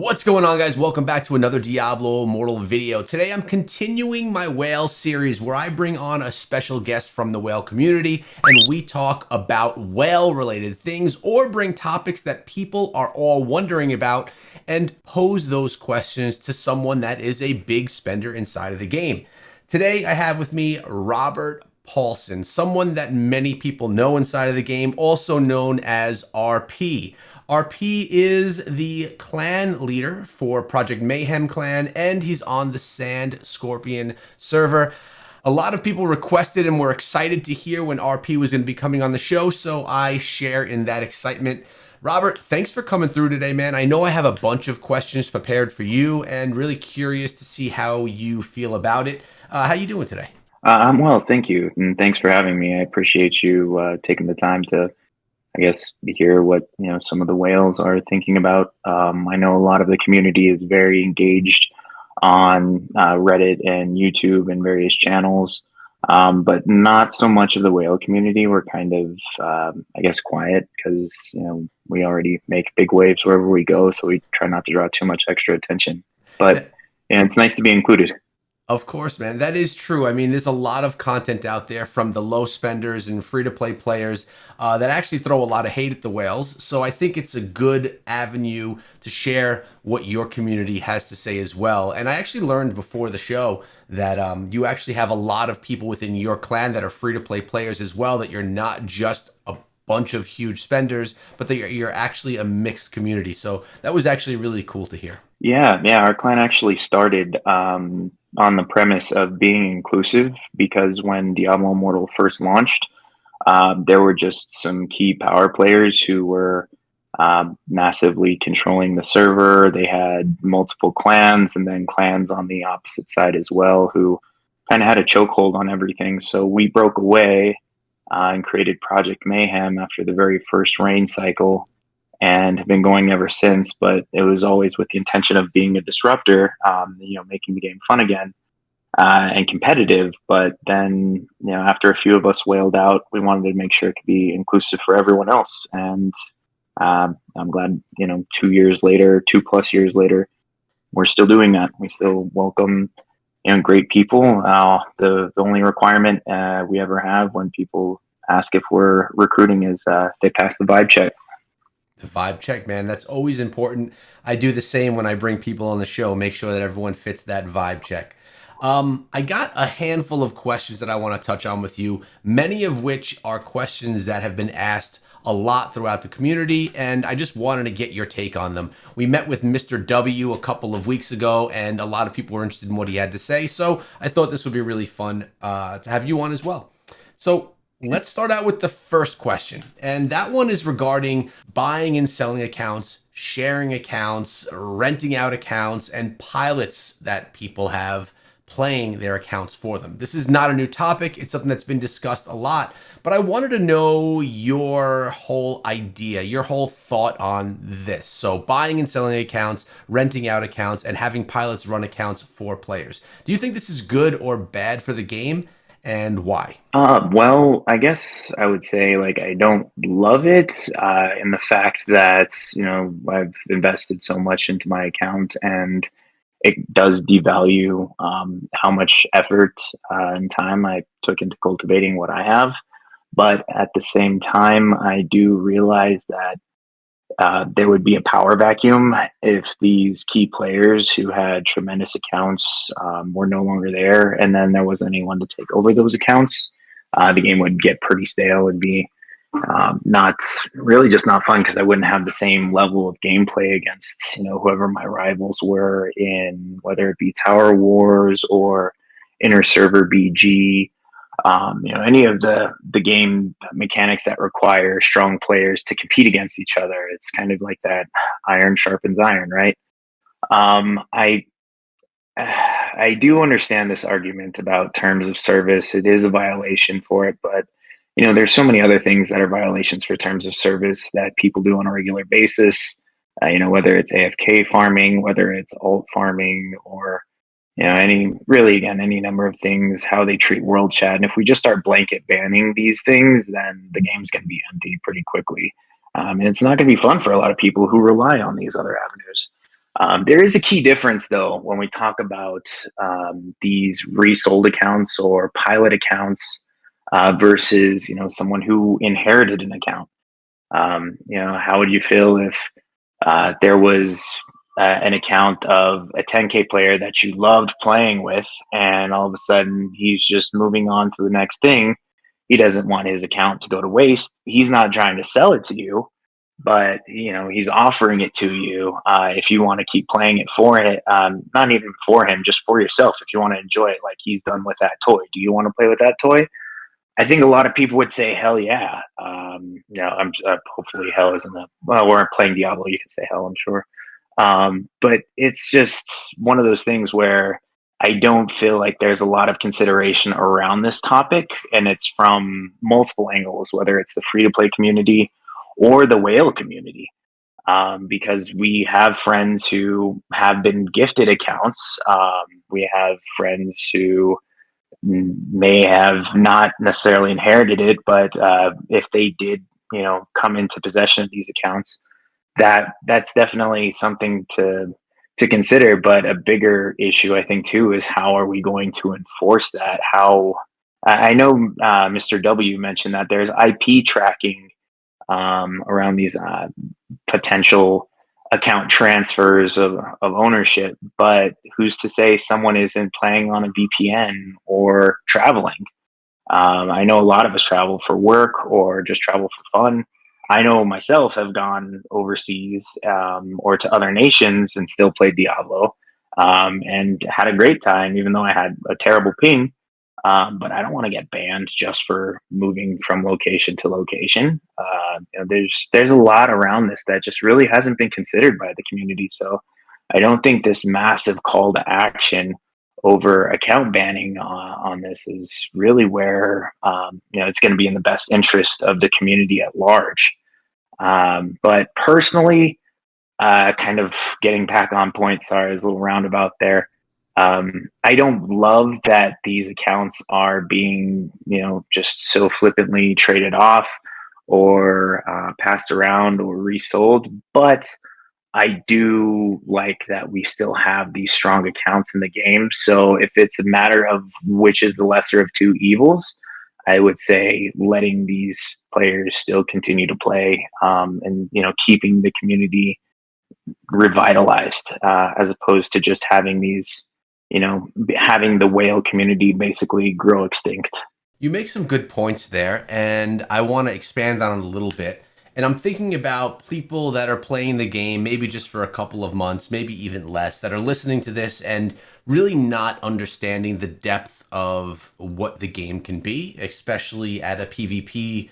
What's going on, guys? Welcome back to another Diablo Immortal video. Today I'm continuing my whale series where I bring on a special guest from the whale community and we talk about whale related things or bring topics that people are all wondering about and pose those questions to someone that is a big spender inside of the game. Today I have with me Robert Paulson, someone that many people know inside of the game, also known as RP. RP is the clan leader for Project Mayhem clan, and he's on the Sand Scorpion server. A lot of people requested and were excited to hear when RP was going to be coming on the show, so I share in that excitement. Robert, thanks for coming through today, man. I know I have a bunch of questions prepared for you and really curious to see how you feel about it. How you doing today? I'm well, thank you, and thanks for having me. I appreciate you taking the time to, I guess, hear what some of the whales are thinking about. I know a lot of the community is very engaged on Reddit and YouTube and various channels, but not so much of the whale community. We're kind of, I guess, quiet because we already make big waves wherever we go, so we try not to draw too much extra attention. But yeah, it's nice to be included. Of course, man. That is true. I mean, there's a lot of content out there from the low spenders and free-to-play players that actually throw a lot of hate at the whales. So I think it's a good avenue to share what your community has to say as well. And I actually learned before the show that you actually have a lot of people within your clan that are free-to-play players as well, that you're not just a bunch of huge spenders, but that you're actually a mixed community. So that was actually really cool to hear. Yeah. Our clan actually started on the premise of being inclusive because when Diablo Immortal first launched, there were just some key power players who were massively controlling the server. They had multiple clans and then clans on the opposite side as well who kind of had a chokehold on everything. So we broke away and created Project Mayhem after the very first rain cycle and have been going ever since. But it was always with the intention of being a disruptor, making the game fun again and competitive. But then, after a few of us wailed out, we wanted to make sure it could be inclusive for everyone else. And I'm glad, 2 years later, 2+ years later, we're still doing that. We still welcome great people. The only requirement we ever have when people ask if we're recruiting is they pass the vibe check. The vibe check, man. That's always important. I do the same when I bring people on the show, make sure that everyone fits that vibe check. I got a handful of questions that I want to touch on with you, many of which are questions that have been asked a lot throughout the community, and I just wanted to get your take on them. We met with Mr. W a couple of weeks ago, and a lot of people were interested in what he had to say, so I thought this would be really fun to have you on as well. So let's start out with the first question, and that one is regarding buying and selling accounts, sharing accounts, renting out accounts, and pilots that people have playing their accounts for them. This is not a new topic. It's something that's been discussed a lot, but I wanted to know your whole idea, your whole thought on this. So buying and selling accounts, renting out accounts, and having pilots run accounts for players. Do you think this is good or bad for the game, and why? Well, I guess I would say I don't love it in the fact that I've invested so much into my account and it does devalue how much effort and time I took into cultivating what I have. But at the same time, I do realize that there would be a power vacuum if these key players who had tremendous accounts were no longer there, and then there wasn't anyone to take over those accounts. The game would get pretty stale and be not really just not fun because I wouldn't have the same level of gameplay against whoever my rivals were in, whether it be Tower Wars or inter server BG. Any of the game mechanics that require strong players to compete against each other. It's kind of like that iron sharpens iron, right? I I do understand this argument about terms of service. It is a violation for it, but there's so many other things that are violations for terms of service that people do on a regular basis. Whether it's AFK farming, whether it's alt farming, or any number of things, how they treat world chat. And if we just start blanket banning these things, then the game's going to be empty pretty quickly. And it's not going to be fun for a lot of people who rely on these other avenues. There is a key difference, though, when we talk about these resold accounts or pilot accounts versus, someone who inherited an account. How would you feel if there was an account of a 10K player that you loved playing with, and all of a sudden he's just moving on to the next thing? He doesn't want his account to go to waste. He's not trying to sell it to you, but he's offering it to you if you want to keep playing it for it. Not even for him, just for yourself. If you want to enjoy it, like he's done with that toy. Do you want to play with that toy? I think a lot of people would say hell yeah. I'm hopefully hell isn't a well. We're playing Diablo. You can say hell, I'm sure. But it's just one of those things where I don't feel like there's a lot of consideration around this topic, and it's from multiple angles, whether it's the free to play community or the whale community. Because we have friends who have been gifted accounts. We have friends who may have not necessarily inherited it, but if they did, come into possession of these accounts, that's definitely something to consider. But a bigger issue, I think, too, is how are we going to enforce that? How I know Mr. W mentioned that there's IP tracking around these potential account transfers of ownership, but who's to say someone isn't playing on a VPN or traveling? I know a lot of us travel for work or just travel for fun. I know myself have gone overseas or to other nations and still played Diablo and had a great time, even though I had a terrible ping. But I don't want to get banned just for moving from location to location. There's a lot around this that just really hasn't been considered by the community. So I don't think this massive call to action over account banning on this is really where it's going to be in the best interest of the community at large. But personally, kind of getting back on point. Sorry, I was a little roundabout there. I don't love that these accounts are being, just so flippantly traded off or passed around or resold. But I do like that we still have these strong accounts in the game. So if it's a matter of which is the lesser of two evils, I would say letting these players still continue to play and keeping the community revitalized as opposed to just having these having the whale community basically grow extinct. You make some good points there, and I want to expand on it a little bit. And I'm thinking about people that are playing the game, maybe just for a couple of months, maybe even less, that are listening to this and really not understanding the depth of what the game can be, especially at a PvP,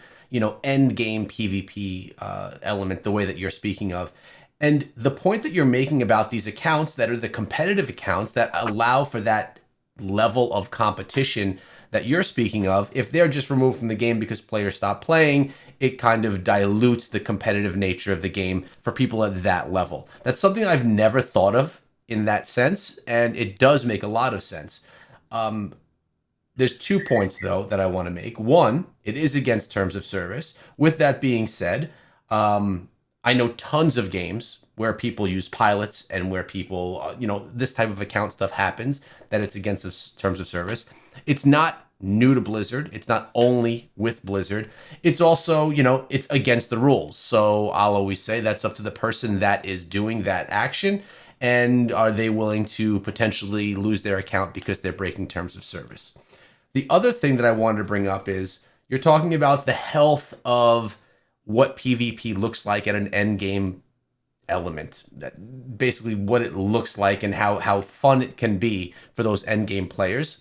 end game PvP element, the way that you're speaking of. And the point that you're making about these accounts that are the competitive accounts that allow for that level of competition that you're speaking of, if they're just removed from the game because players stop playing, it kind of dilutes the competitive nature of the game for people at that level. That's something I've never thought of in that sense, and it does make a lot of sense. There's 2 points, though, that I want to make. One, it is against terms of service. With that being said, I know tons of games where people use pilots and where people, this type of account stuff happens, that it's against the terms of service. It's not new to Blizzard. It's not only with Blizzard. It's also, it's against the rules. So I'll always say that's up to the person that is doing that action. And are they willing to potentially lose their account because they're breaking terms of service? The other thing that I wanted to bring up is you're talking about the health of what PvP looks like at an end game element, that basically what it looks like and how fun it can be for those end game players.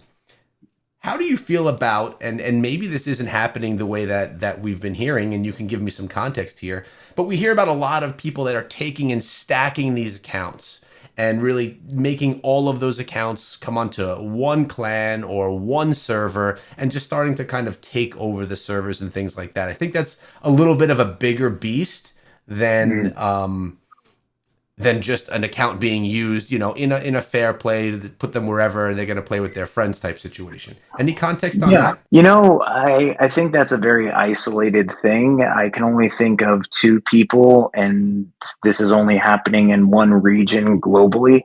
How do you feel about, and maybe this isn't happening the way that we've been hearing, and you can give me some context here, but we hear about a lot of people that are taking and stacking these accounts and really making all of those accounts come onto one clan or one server and just starting to kind of take over the servers and things like that. I think that's a little bit of a bigger beast than than just an account being used, in a fair play to put them wherever and they're going to play with their friends type situation. Any context on Yeah. that? I think that's a very isolated thing. I can only think of two people, and this is only happening in one region globally,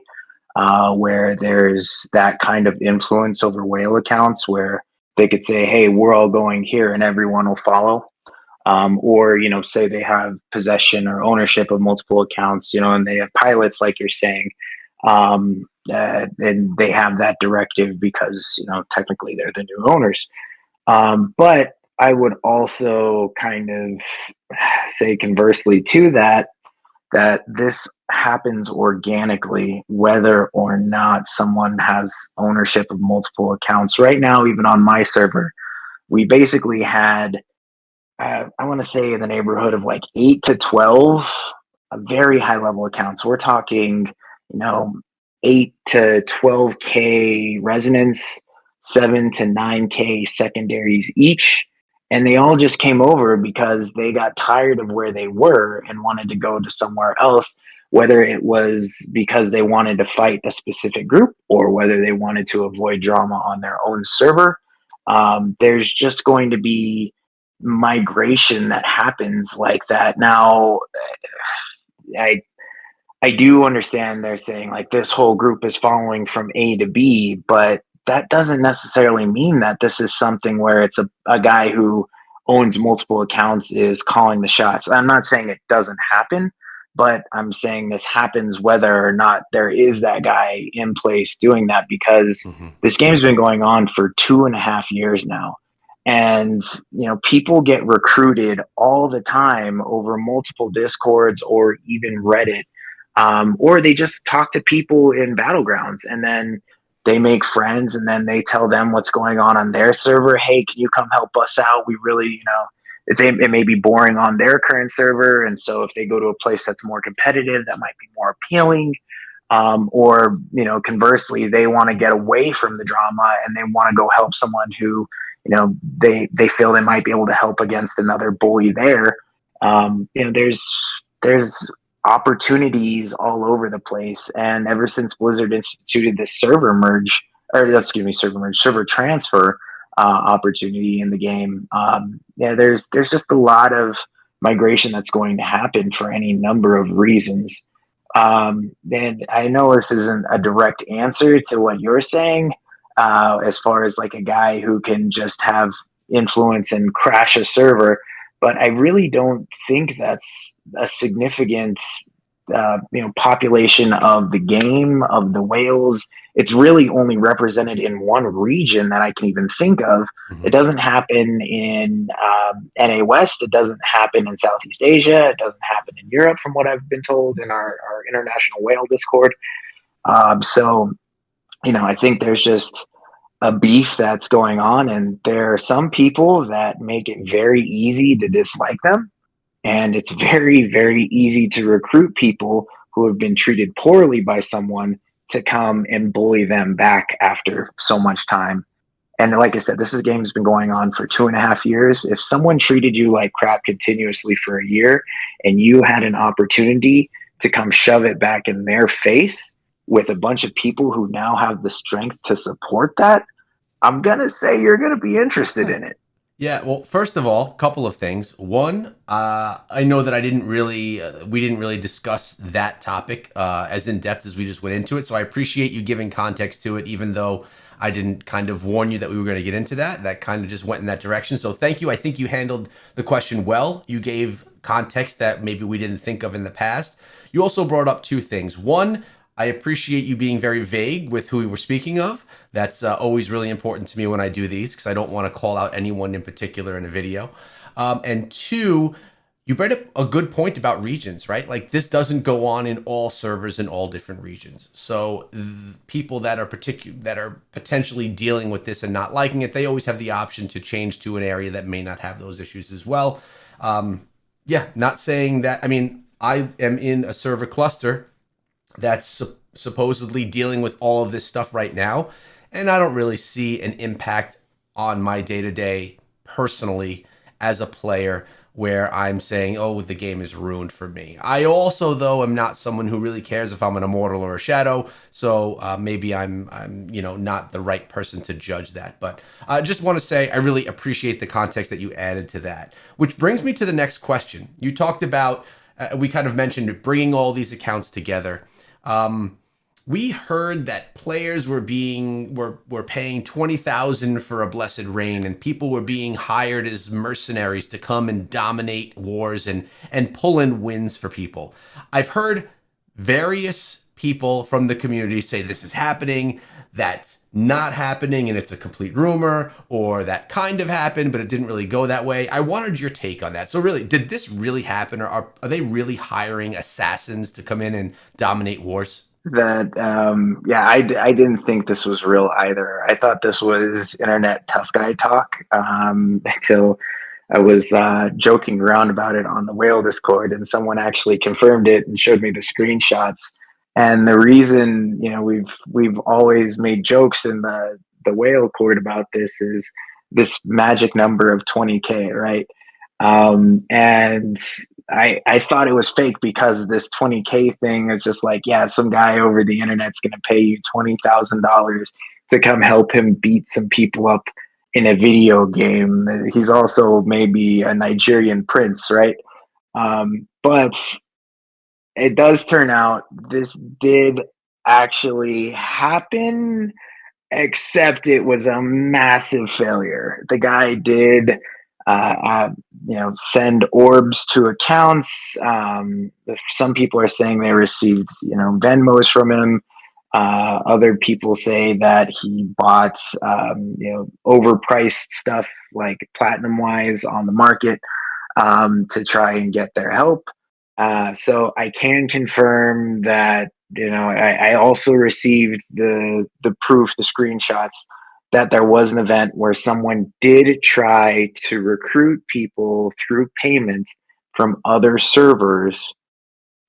where there's that kind of influence over whale accounts where they could say, hey, we're all going here and everyone will follow. Or, say they have possession or ownership of multiple accounts, and they have pilots, like you're saying. And they have that directive because, technically they're the new owners. But I would also kind of say conversely to that, that this happens organically, whether or not someone has ownership of multiple accounts. Right now, even on my server, we basically had, I want to say, in the neighborhood of like 8 to 12 very high level accounts. We're talking, you know, 8 to 12K resonance, 7 to 9K secondaries each. And they all just came over because they got tired of where they were and wanted to go to somewhere else, whether it was because they wanted to fight a specific group or whether they wanted to avoid drama on their own server. There's just going to be migration that happens like that. Now, I I do understand they're saying like this whole group is following from A to B, but that doesn't necessarily mean that this is something where it's a guy who owns multiple accounts is calling the shots. I'm not saying it doesn't happen, but I'm saying this happens whether or not there is that guy in place doing that because Mm-hmm. this game's been going on for 2.5 years now. And people get recruited all the time over multiple discords or even Reddit, or they just talk to people in battlegrounds and then they make friends and then they tell them what's going on their server. Hey, can you come help us out? We really, it may be boring on their current server. And so if they go to a place that's more competitive, that might be more appealing. Or, conversely, they want to get away from the drama and they want to go help someone who, they feel they might be able to help against another bully there. There's opportunities all over the place. And ever since Blizzard instituted this server transfer opportunity in the game, there's just a lot of migration that's going to happen for any number of reasons. And I know this isn't a direct answer to what you're saying, as far as like a guy who can just have influence and crash a server, but I really don't think that's a significant, population of the game of the whales. It's really only represented in one region that I can even think of. Mm-hmm. It doesn't happen in NA West. It doesn't happen in Southeast Asia. It doesn't happen in Europe, from what I've been told in our international whale Discord. So, I think there's just a beef that's going on, and there are some people that make it very easy to dislike them, and it's very, very easy to recruit people who have been treated poorly by someone to come and bully them back after so much time. And like I said, this game's been going on for 2.5 years. If someone treated you like crap continuously for a year and you had an opportunity to come shove it back in their face with a bunch of people who now have the strength to support that, I'm going to say you're going to be interested in it. Yeah, well, first of all, a couple of things. One, I know that we didn't really discuss that topic as in depth as we just went into it. So I appreciate you giving context to it, even though I didn't kind of warn you that we were going to get into that. That kind of just went in that direction. So thank you. I think you handled the question well. You gave context that maybe we didn't think of in the past. You also brought up two things. One, I appreciate you being very vague with who we were speaking of. That's always really important to me when I do these because I don't want to call out anyone in particular in a video. And two, you brought up a good point about regions, right? Like this doesn't go on in all servers in all different regions. So people that are potentially dealing with this and not liking it, they always have the option to change to an area that may not have those issues as well. Yeah, not saying that. I mean, I am in a server cluster that's supposedly dealing with all of this stuff right now. And I don't really see an impact on my day to day personally as a player where I'm saying, oh, the game is ruined for me. I also, though, am not someone who really cares if I'm an immortal or a shadow, so maybe I'm not the right person to judge that. But I just want to say I really appreciate the context that you added to that, which brings me to the next question. You talked about we kind of mentioned bringing all these accounts together. We heard that players were paying 20,000 for a blessed reign, and people were being hired as mercenaries to come and dominate wars and pull in wins for people. I've heard various people from the community say this is happening, that's not happening, and it's a complete rumor, or that kind of happened, but it didn't really go that way. I wanted your take on that. So really, did this really happen, or are they really hiring assassins to come in and dominate wars? That yeah, I didn't think this was real either. I thought this was internet tough guy talk until I was joking around about it on the whale discord, and someone actually confirmed it and showed me the screenshots. And the reason, we've always made jokes in the whale court about this is this magic number of 20K, right? And I thought it was fake because this 20K thing is just like, yeah, some guy over the internet's going to pay you $20,000 to come help him beat some people up in a video game. He's also maybe a Nigerian prince, right? But it does turn out this did actually happen, except it was a massive failure. The guy did, send orbs to accounts. Some people are saying they received, Venmos from him. Other people say that he bought, overpriced stuff like platinum wise on the market to try and get their help. So I can confirm that I also received the proof, the screenshots that there was an event where someone did try to recruit people through payment from other servers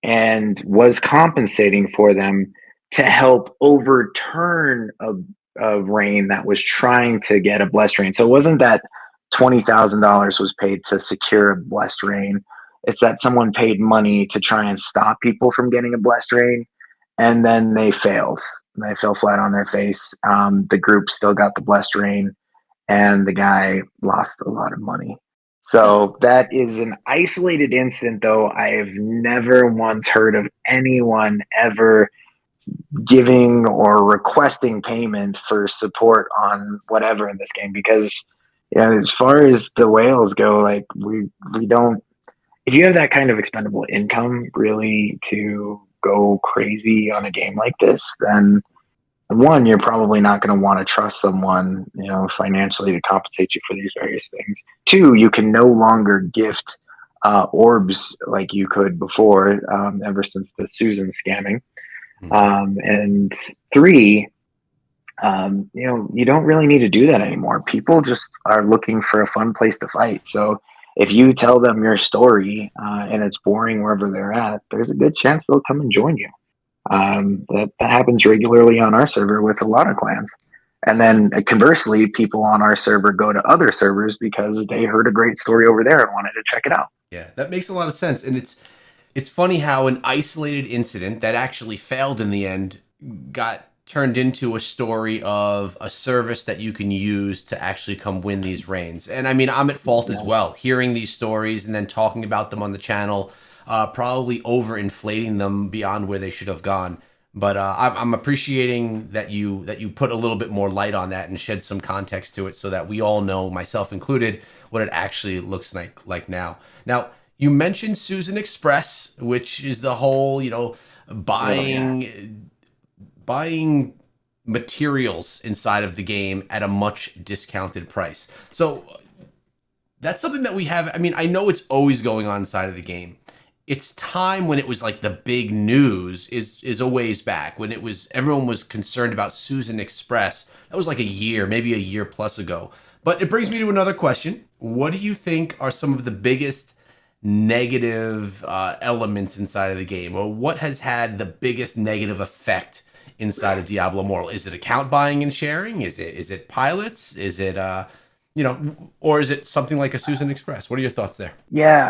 and was compensating for them to help overturn a reign that was trying to get a blessed reign. So it wasn't that $20,000 was paid to secure a blessed reign. It's that someone paid money to try and stop people from getting a blessed reign, and then they failed. They fell flat on their face. The group still got the blessed reign, and the guy lost a lot of money. So that is an isolated incident, though. I have never once heard of anyone ever giving or requesting payment for support on whatever in this game, because as far as the whales go, like we don't, if you have that kind of expendable income really to go crazy on a game like this, then one, you're probably not going to want to trust someone, financially to compensate you for these various things. Two, you can no longer gift orbs like you could before, ever since the Susan scamming. And three, you don't really need to do that anymore. People just are looking for a fun place to fight. So if you tell them your story and it's boring wherever they're at, there's a good chance they'll come and join you. That happens regularly on our server with a lot of clans. And then conversely, people on our server go to other servers because they heard a great story over there and wanted to check it out. Yeah, that makes a lot of sense, and it's funny how an isolated incident that actually failed in the end got turned into a story of a service that you can use to actually come win these reigns. And I mean, I'm at fault as well, hearing these stories and then talking about them on the channel, probably overinflating them beyond where they should have gone. But I'm appreciating that you put a little bit more light on that and shed some context to it, so that we all know, myself included, what it actually looks like now. Now, you mentioned Susan Express, which is the whole, buying materials inside of the game at a much discounted price. So that's something that we have. I mean, I know it's always going on inside of the game. Its time when it was like the big news is a ways back, when everyone was concerned about Susan Express. That was like a year, maybe a year plus ago. But it brings me to another question. What do you think are some of the biggest negative elements inside of the game, or what has had the biggest negative effect inside of Diablo Immortal? Is it account buying and sharing? Is it pilots? Is it or is it something like a Susan Express? What are your thoughts there? Yeah,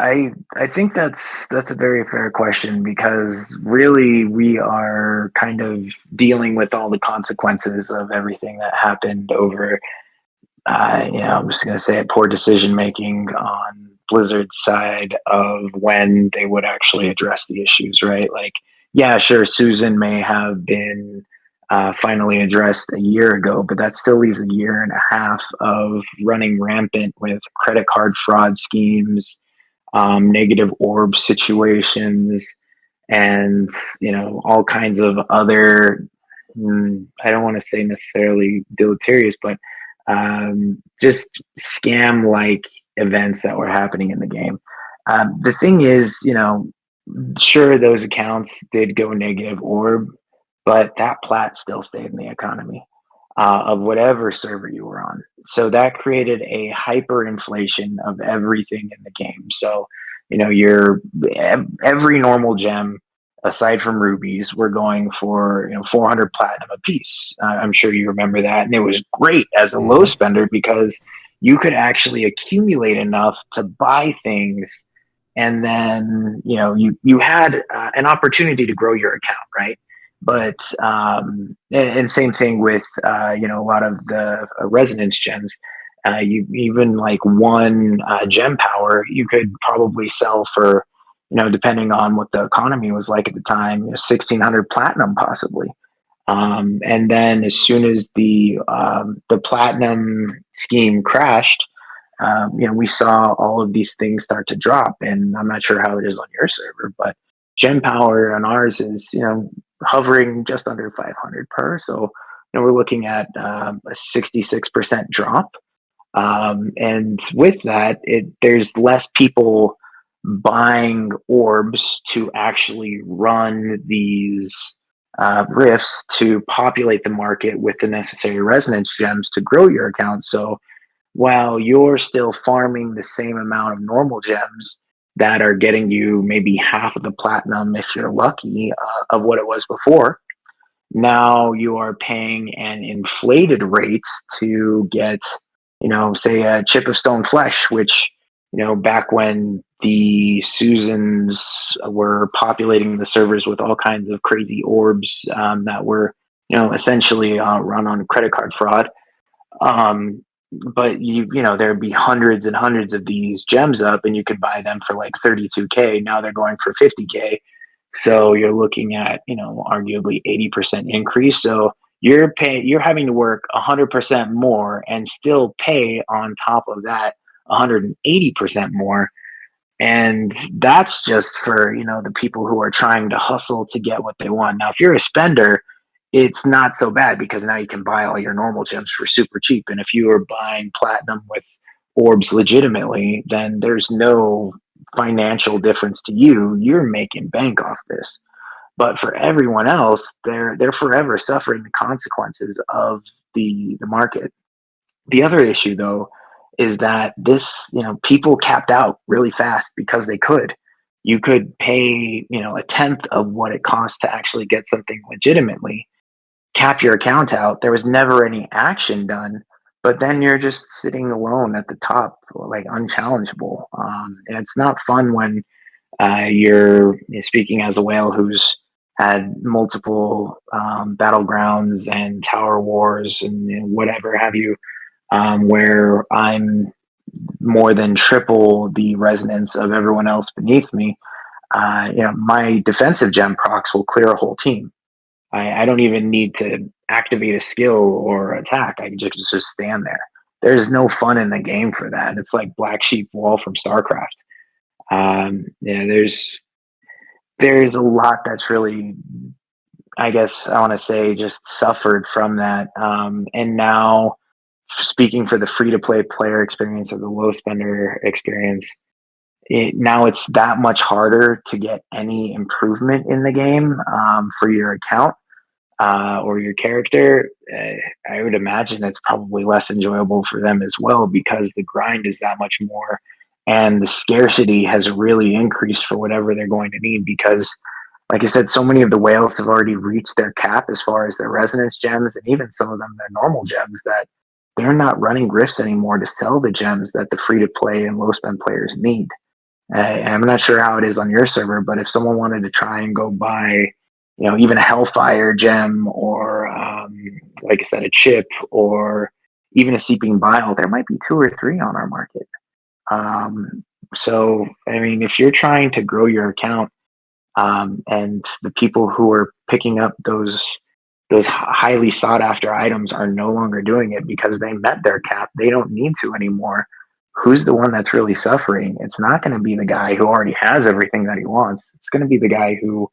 I think that's a very fair question because really we are kind of dealing with all the consequences of everything that happened over I'm just going to say it, poor decision making on Blizzard's side of when they would actually address the issues, right? Like, yeah, sure, Susan may have been finally addressed a year ago, but that still leaves a year and a half of running rampant with credit card fraud schemes, negative orb situations, and all kinds of other. I don't want to say necessarily deleterious, but just scam like events that were happening in the game. The thing is, sure, those accounts did go negative orb, but that plat still stayed in the economy of whatever server you were on. So that created a hyperinflation of everything in the game. So, your every normal gem aside from rubies were going for 400 platinum a piece. I'm sure you remember that, and it was great as a low Hmm. spender because you could actually accumulate enough to buy things, and then you had an opportunity to grow your account, right? But and same thing with a lot of the resonance gems. You even like one gem power, you could probably sell for depending on what the economy was like at the time, 1,600 platinum possibly. And then as soon as the platinum scheme crashed, we saw all of these things start to drop. And I'm not sure how it is on your server, but Gem Power on ours is hovering just under 500 per. So we're looking at a 66% drop. And with that, there's less people buying orbs to actually run these rifts to populate the market with the necessary resonance gems to grow your account. So while you're still farming the same amount of normal gems that are getting you maybe half of the platinum, if you're lucky, of what it was before, now you are paying an inflated rate to get, say a chip of stone flesh, which, back when the Susans were populating the servers with all kinds of crazy orbs that were, essentially run on credit card fraud. Um, but there'd be hundreds and hundreds of these gems up, and you could buy them for like 32K. Now they're going for 50K. So you're looking at, arguably 80% increase. So you're having to work 100% more and still pay on top of that 180% more. And that's just for, the people who are trying to hustle to get what they want. Now, if you're a spender, it's not so bad because now you can buy all your normal gems for super cheap. And if you are buying platinum with orbs legitimately, then there's no financial difference to you. You're making bank off this. But for everyone else, they're forever suffering the consequences of the market. The other issue, though, is that this, people capped out really fast because they could. You could pay, a tenth of what it costs to actually get something legitimately, cap your account out. There was never any action done, but then you're just sitting alone at the top, like unchallengeable. And it's not fun when you're speaking as a whale who's had multiple battlegrounds and tower wars and whatever have you, where I'm more than triple the resonance of everyone else beneath me. My defensive gem procs will clear a whole team. I don't even need to activate a skill or attack. I can just stand there. There's no fun in the game for that. It's like Black Sheep Wall from StarCraft. Yeah, there's a lot that's really, I guess I want to say, just suffered from that. And now, speaking for the free to play player experience or the low spender experience, now it's that much harder to get any improvement in the game for your account or your character. I would imagine it's probably less enjoyable for them as well because the grind is that much more and the scarcity has really increased for whatever they're going to need because like I said, so many of the whales have already reached their cap as far as their resonance gems and even some of them their normal gems that they're not running rifts anymore to sell the gems that the free to play and low spend players need. I'm not sure how it is on your server, but if someone wanted to try and go buy, even a Hellfire gem or, like I said, a chip or even a Seeping Bile, there might be two or three on our market. So, I mean, if you're trying to grow your account, and the people who are picking up those highly sought after items are no longer doing it because they met their cap, they don't need to anymore. Who's the one that's really suffering? It's not going to be the guy who already has everything that he wants. It's going to be the guy who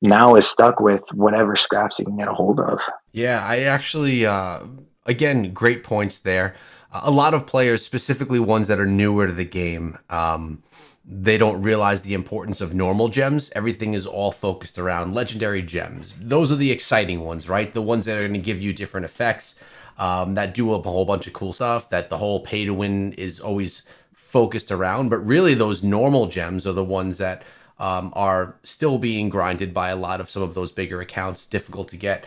now is stuck with whatever scraps he can get a hold of. Yeah, I actually, again, great points there. A lot of players, specifically ones that are newer to the game, they don't realize the importance of normal gems. Everything is all focused around legendary gems. Those are the exciting ones, right? The ones that are going to give you different effects, that do a whole bunch of cool stuff, that the whole pay to win is always focused around. But really, those normal gems are the ones that are still being grinded by a lot of some of those bigger accounts, difficult to get.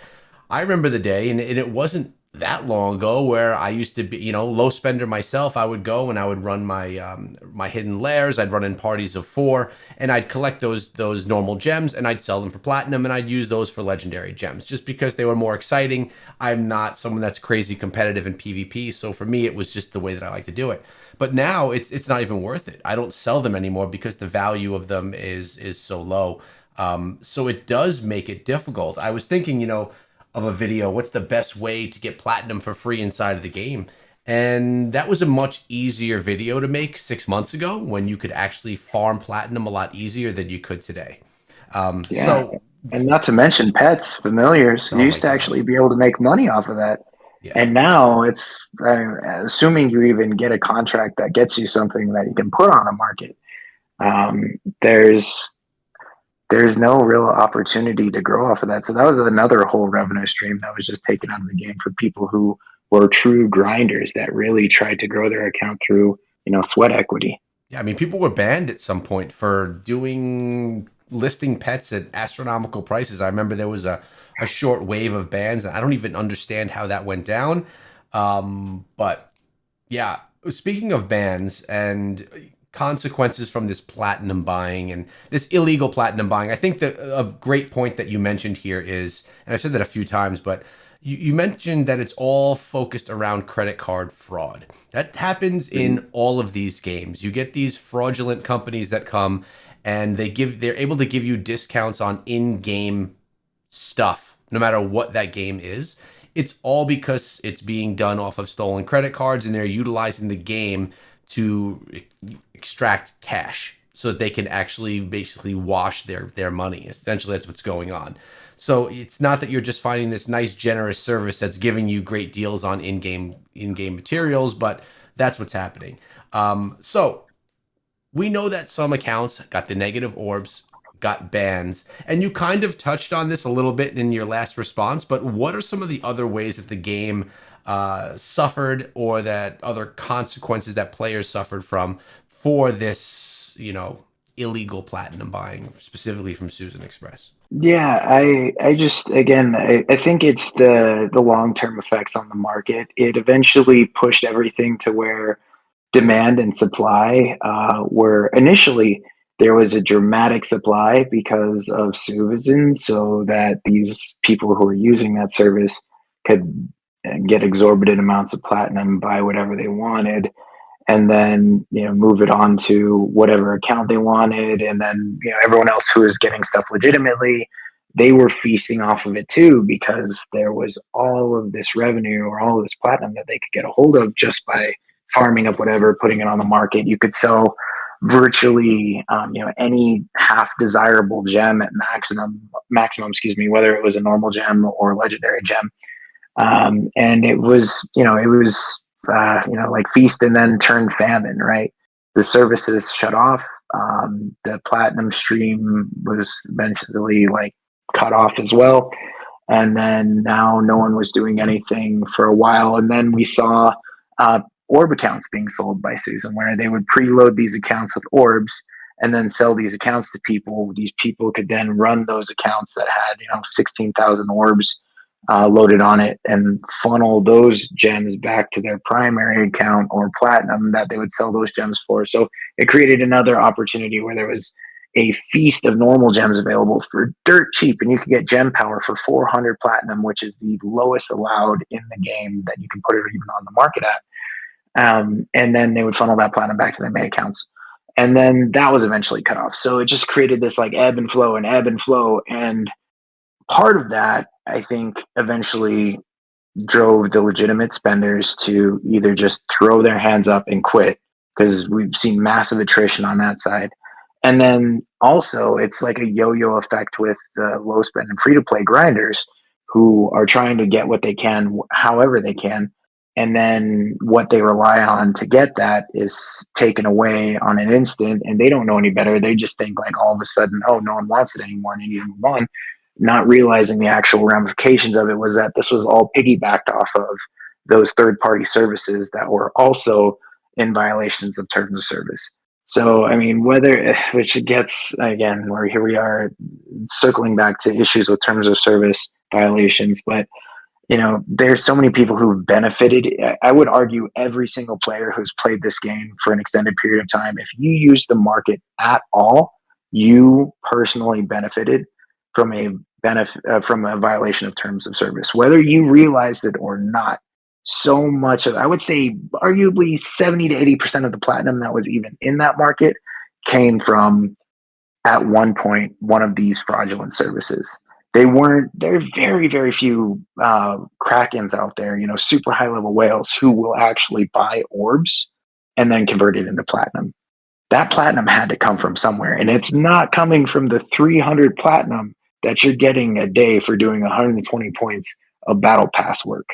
I remember the day, and it wasn't that long ago, where I used to be, low spender myself. I would go and I would run my hidden lairs. I'd run in parties of 4, and I'd collect those normal gems, and I'd sell them for platinum, and I'd use those for legendary gems, just because they were more exciting. I'm not someone that's crazy competitive in PvP, so for me, it was just the way that I like to do it. But now it's not even worth it. I don't sell them anymore because the value of them is so low. So it does make it difficult. I was thinking, of a video, what's the best way to get platinum for free inside of the game? And that was a much easier video to make 6 months ago, when you could actually farm platinum a lot easier than you could today. Yeah. So, And not to mention pets, familiars. You oh my used to God. actually be able to make money off of that. Yeah. And now it's, assuming you even get a contract that gets you something that you can put on the market, um, there's there's no real opportunity to grow off of that. So that was another whole revenue stream that was just taken out of the game for people who were true grinders that really tried to grow their account through, sweat equity. Yeah. I mean, people were banned at some point for listing pets at astronomical prices. I remember there was a short wave of bans, and I don't even understand how that went down. But yeah, speaking of bans and consequences from this platinum buying and this illegal platinum buying, I think that a great point that you mentioned here is, and I've said that a few times, but you mentioned that it's all focused around credit card fraud. That happens in all of these games. You get these fraudulent companies that come, and they're able to give you discounts on in-game stuff, no matter what that game is. It's all because it's being done off of stolen credit cards, and they're utilizing the game to extract cash so that they can actually basically wash their money. Essentially, that's what's going on. So it's not that you're just finding this nice, generous service that's giving you great deals on in-game materials, but that's what's happening. So we know that some accounts got the negative orbs, got bans, and you kind of touched on this a little bit in your last response, but what are some of the other ways that the game suffered, or that other consequences that players suffered from for this, illegal platinum buying, specifically from Susan Express? Yeah, I just, again, I think it's the long term effects on the market. It eventually pushed everything to where demand and supply were initially, there was a dramatic supply because of Susan, so that these people who are using that service could get exorbitant amounts of platinum, buy whatever they wanted, and then move it on to whatever account they wanted, and then everyone else who was getting stuff legitimately, they were feasting off of it too, because there was all of this revenue or all of this platinum that they could get a hold of just by farming up whatever, putting it on the market. You could sell virtually any half desirable gem at maximum, excuse me, whether it was a normal gem or legendary gem. And it was like feast and then turn famine, right? The services shut off. The platinum stream was eventually like cut off as well. And then now no one was doing anything for a while. And then we saw orb accounts being sold by Susan, where they would preload these accounts with orbs and then sell these accounts to people. These people could then run those accounts that had 16,000 orbs loaded on it and funnel those gems back to their primary account or platinum that they would sell those gems for. So it created another opportunity where there was a feast of normal gems available for dirt cheap, and you could get gem power for 400 platinum, which is the lowest allowed in the game that you can put it even on the market at. And then they would funnel that platinum back to their main accounts. And then that was eventually cut off. So it just created this like ebb and flow and ebb and flow. And part of that, I think, eventually drove the legitimate spenders to either just throw their hands up and quit because we've seen massive attrition on that side. And then also, it's like a yo yo effect with the low spend and free to play grinders who are trying to get what they can, however they can. And then what they rely on to get that is taken away on an instant, and they don't know any better. They just think, like, all of a sudden, oh, no one wants it anymore, and you need to move on, not realizing the actual ramifications of it was that this was all piggybacked off of those third party services that were also in violations of terms of service. So, I mean, whether, which gets, again, where here we are circling back to issues with terms of service violations, but there's so many people who've benefited. I would argue every single player who's played this game for an extended period of time, if you use the market at all, you personally benefited from from a violation of terms of service, whether you realized it or not. So much of, I would say, arguably 70 to 80% of the platinum that was even in that market came from, at one point, one of these fraudulent services. There are very, very few Krakens out there, super high level whales who will actually buy orbs and then convert it into platinum. That platinum had to come from somewhere, and it's not coming from the 300 platinum that you're getting a day for doing 120 points of battle pass work.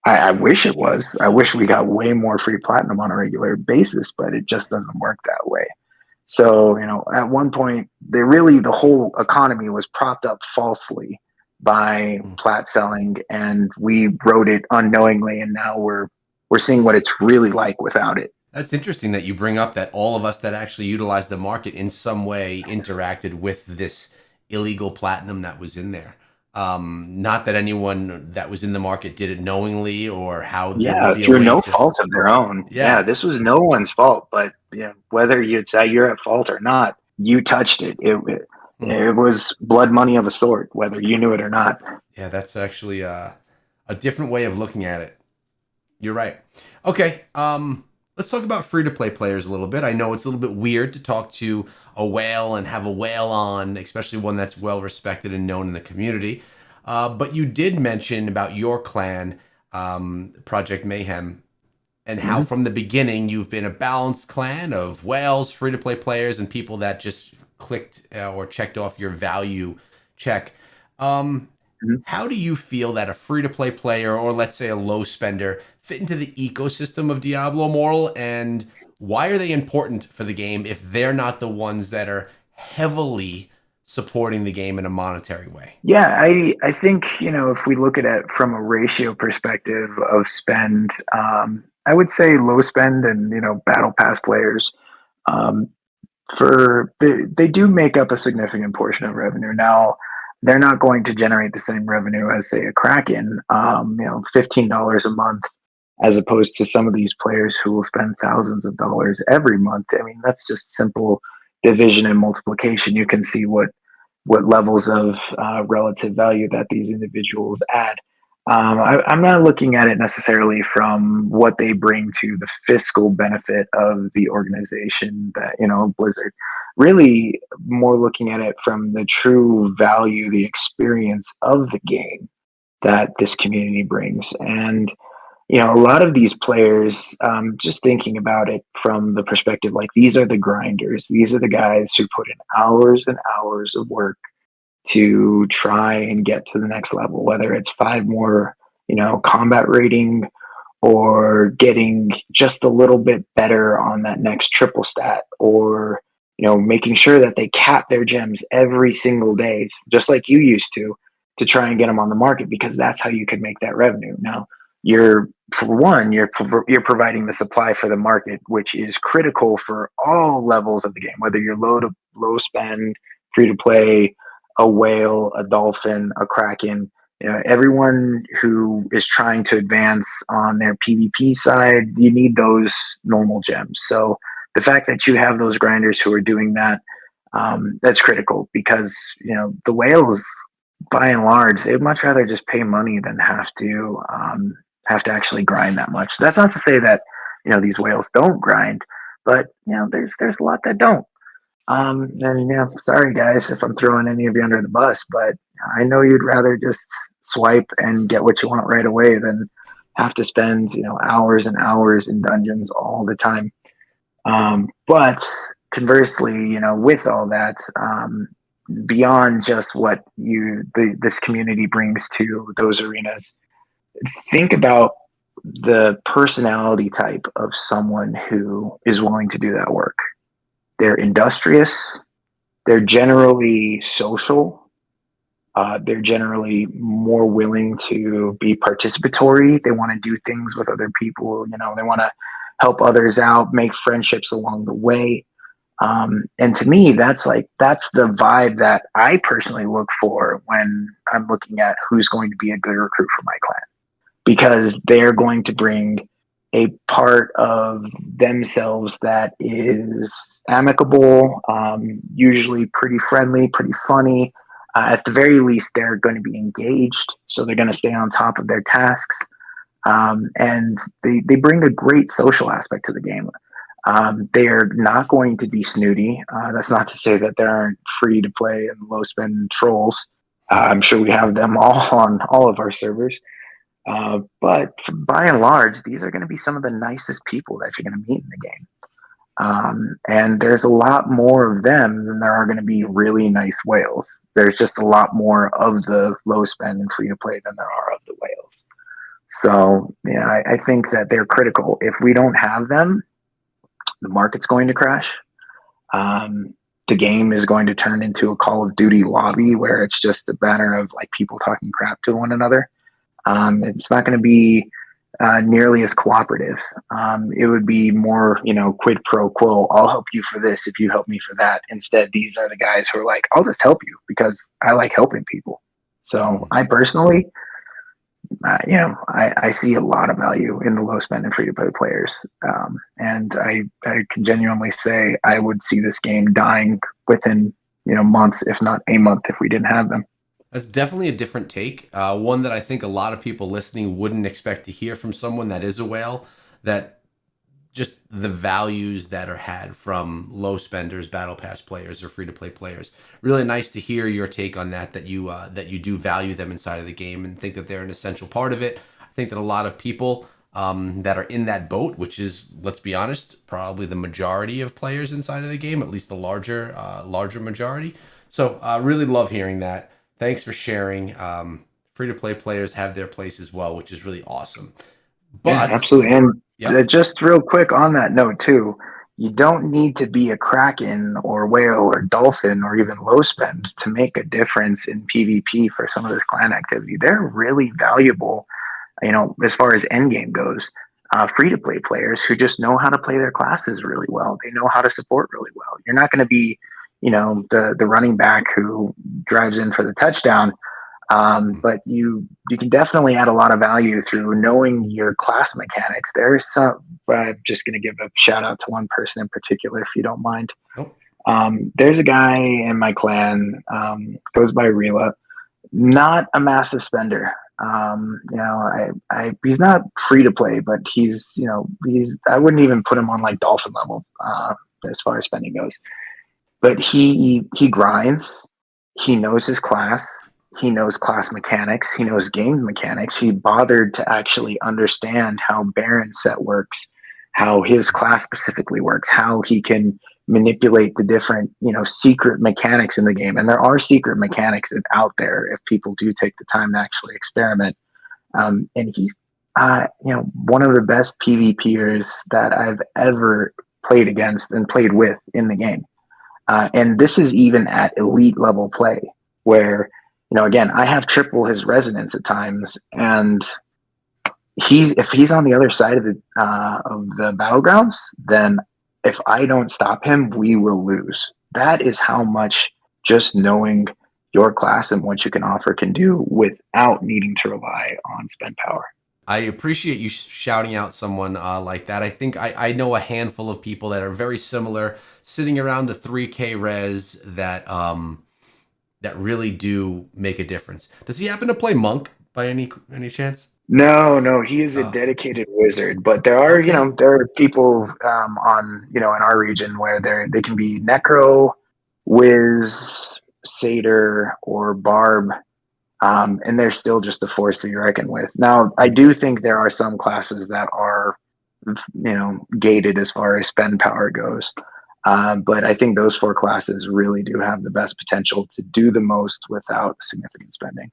I wish it was. I wish we got way more free platinum on a regular basis, but it just doesn't work that way. So, at one point, the whole economy was propped up falsely by plat selling, and we wrote it unknowingly, and now we're seeing what it's really like without it. That's interesting that you bring up that all of us that actually utilized the market in some way interacted with this illegal platinum that was in there. Not that anyone that was in the market did it knowingly or how there would Yeah, be a through way no to. fault of their own. Yeah, Yeah. this was no one's fault, but whether you'd say you're at fault or not, you touched it. Hmm. It was blood money of a sort, whether you knew it or not. Yeah, that's actually a different way of looking at it. You're right. Okay. Let's talk about free to play players a little bit. I know it's a little bit weird to talk to a whale and have a whale on, especially one that's well respected and known in the community. But you did mention about your clan, Project Mayhem, and how Mhm. from the beginning you've been a balanced clan of whales, free to play players, and people that just clicked or checked off your value check. Um, Mhm. how do you feel that a free to play player, or let's say a low spender, fit into the ecosystem of Diablo Immortal, and why are they important for the game if they're not the ones that are heavily supporting the game in a monetary way? Yeah, I think if we look at it from a ratio perspective of spend, I would say low spend and battle pass players, um, they do make up a significant portion of revenue. Now, they're not going to generate the same revenue as, say, a Kraken, $15 a month, as opposed to some of these players who will spend thousands of dollars every month. I mean, that's just simple division and multiplication. You can see what levels of relative value that these individuals add. I'm not looking at it necessarily from what they bring to the fiscal benefit of the organization that, Blizzard. Really more looking at it from the true value, the experience of the game that this community brings. And a lot of these players, just thinking about it from the perspective, like, these are the grinders, these are the guys who put in hours and hours of work to try and get to the next level, whether it's five more, combat rating, or getting just a little bit better on that next triple stat, or, making sure that they cap their gems every single day, just like you used to try and get them on the market, because that's how you could make that revenue. Now, you're, for one, you're providing the supply for the market, which is critical for all levels of the game, whether you're low spend, free to play, a whale, a dolphin, a kraken. Everyone who is trying to advance on their PvP side, you need those normal gems. So the fact that you have those grinders who are doing that, that's critical because the whales, by and large, they'd much rather just pay money than have to actually grind that much. That's not to say that these whales don't grind, but there's a lot that don't. And sorry guys if I'm throwing any of you under the bus, but I know you'd rather just swipe and get what you want right away than have to spend hours and hours in dungeons all the time. But conversely, with all that, beyond just what this community brings to those arenas, think about the personality type of someone who is willing to do that work. They're industrious. They're generally social. They're generally more willing to be participatory. They want to do things with other people. They want to help others out, make friendships along the way. And to me, that's the vibe that I personally look for when I'm looking at who's going to be a good recruit for my clan, because they're going to bring a part of themselves that is amicable, usually pretty friendly, pretty funny. At the very least, they're going to be engaged, so they're going to stay on top of their tasks. And they bring a great social aspect to the game. They are not going to be snooty. That's not to say that there aren't free to play and low spend trolls. I'm sure we have them all on all of our servers. But by and large, these are going to be some of the nicest people that you're going to meet in the game. And there's a lot more of them than there are going to be really nice whales. There's just a lot more of the low spend and free to play than there are of the whales. So, I think that they're critical. If we don't have them, the market's going to crash. The game is going to turn into a Call of Duty lobby where it's just a banner of like people talking crap to one another. It's not going to be nearly as cooperative. It would be more, quid pro quo. I'll help you for this if you help me for that. Instead, these are the guys who are like, I'll just help you because I like helping people. So I personally, I see a lot of value in the low spend and free to play players. And I can genuinely say I would see this game dying within, months, if not a month, if we didn't have them. That's definitely a different take. One that I think a lot of people listening wouldn't expect to hear from someone that is a whale. That just the values that are had from low spenders, battle pass players, or free to play players. Really nice to hear your take on that. That you do value them inside of the game and think that they're an essential part of it. I think that a lot of people that are in that boat, which is, let's be honest, probably the majority of players inside of the game, at least the larger majority. So really love hearing that. Thanks for sharing. Free to play players have their place as well, which is really awesome. Yeah, But absolutely. And yep. just real quick on that note too, you don't need to be a kraken or whale or dolphin or even low spend to make a difference in PvP for some of this clan activity. They're really valuable, as far as end game goes. Free to play players who just know how to play their classes really well. They know how to support really well. You're not going to be, the running back who drives in for the touchdown. But you can definitely add a lot of value through knowing your class mechanics. There's some. I'm just going to give a shout out to one person in particular, if you don't mind. Nope. There's a guy in my clan, goes by Rila, not a massive spender. He's not free to play, but I wouldn't even put him on like dolphin level as far as spending goes. But he grinds. He knows his class. He knows class mechanics. He knows game mechanics. He bothered to actually understand how Baron set works, how his class specifically works, how he can manipulate the different, secret mechanics in the game. And there are secret mechanics out there if people do take the time to actually experiment. And he's, one of the best PvPers that I've ever played against and played with in the game. And this is even at elite level play where, again, I have triple his resonance at times, and if he's on the other side of the battlegrounds, then if I don't stop him, we will lose. That is how much just knowing your class and what you can offer can do without needing to rely on spend power. I appreciate you shouting out someone like that. I think I know a handful of people that are very similar, sitting around the 3K res that really do make a difference. Does he happen to play Monk by any chance? No, no, he is a Oh, dedicated wizard. But there are, okay. there are people on, in our region where they can be Necro, Wiz, Satyr, or Barb, and they're still just a force to be reckoned with. Now, I do think there are some classes that are, gated as far as spend power goes. But I think those four classes really do have the best potential to do the most without significant spending.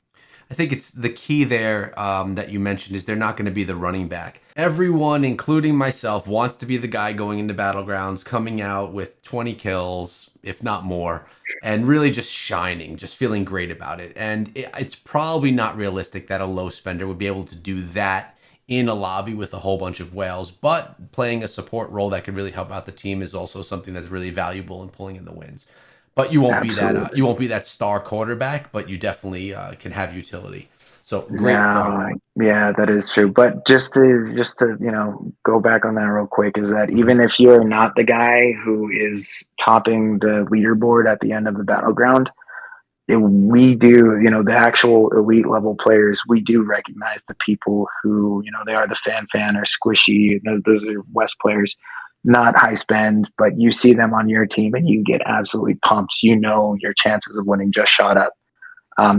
I think it's the key there that you mentioned is they're not going to be the running back. Everyone, including myself, wants to be the guy going into battlegrounds, coming out with 20 kills, if not more, and really just shining, just feeling great about it. And it's probably not realistic that a low spender would be able to do that in a lobby with a whole bunch of whales. But playing a support role that could really help out the team is also something that's really valuable in pulling in the wins. But Absolutely. you won't be that star quarterback, but you definitely can have utility. So great point. No, yeah, that is true. But just to go back on that real quick is that Mhm. even if you're not the guy who is topping the leaderboard at the end of the battleground, we do, the actual elite level players, we do recognize the people who, they are the fan or squishy. Those are West players, not high spend, but you see them on your team and you get absolutely pumped. You know your chances of winning just shot up.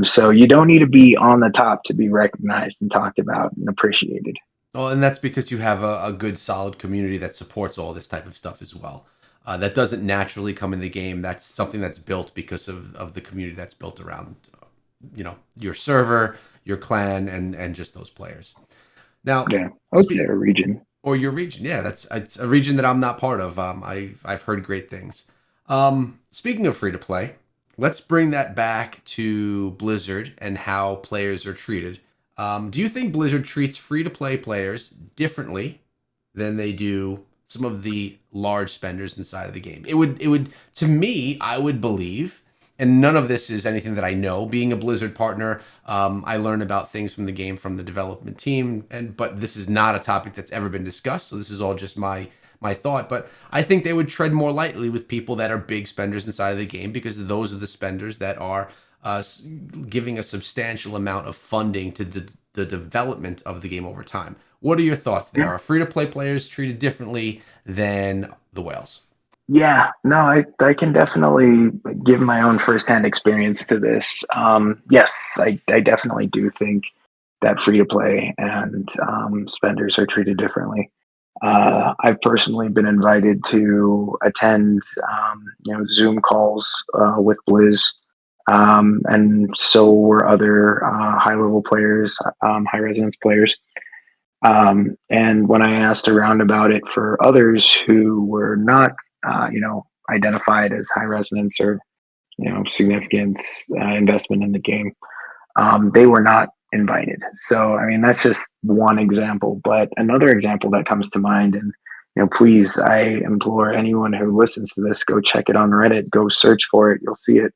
So you don't need to be on the top to be recognized and talked about and appreciated. Well, and that's because you have a good, solid community that supports all this type of stuff as well. That doesn't naturally come in the game. That's something that's built because of the community that's built around, your server, your clan, and just those players. Now, Yeah, I would say speak a region. or your region. Yeah, that's it's a region that I'm not part of. I've heard great things. Speaking of free to play, let's bring that back to Blizzard and how players are treated. Do you think Blizzard treats free to play players differently than they do some of the large spenders inside of the game? It would to me, I would believe, and none of this is anything that I know. Being a Blizzard partner, I learn about things from the game from the development team, but this is not a topic that's ever been discussed. So this is all just my thought. But I think they would tread more lightly with people that are big spenders inside of the game because those are the spenders that are giving a substantial amount of funding to the development of the game over time. What are your thoughts there? Are free to play players treated differently than the whales? Yeah, no, I can definitely give my own firsthand experience to this. Yes, I definitely do think that free to play and spenders are treated differently. I've personally been invited to attend, Zoom calls with Blizz, and so were other high level players, high resonance players. And when I asked around about it for others who were not, identified as high resonance or significant investment in the game, they were not invited. So I mean that's just one example, but another example that comes to mind, and please, I implore anyone who listens to this, go check it on Reddit, go search for it, you'll see it.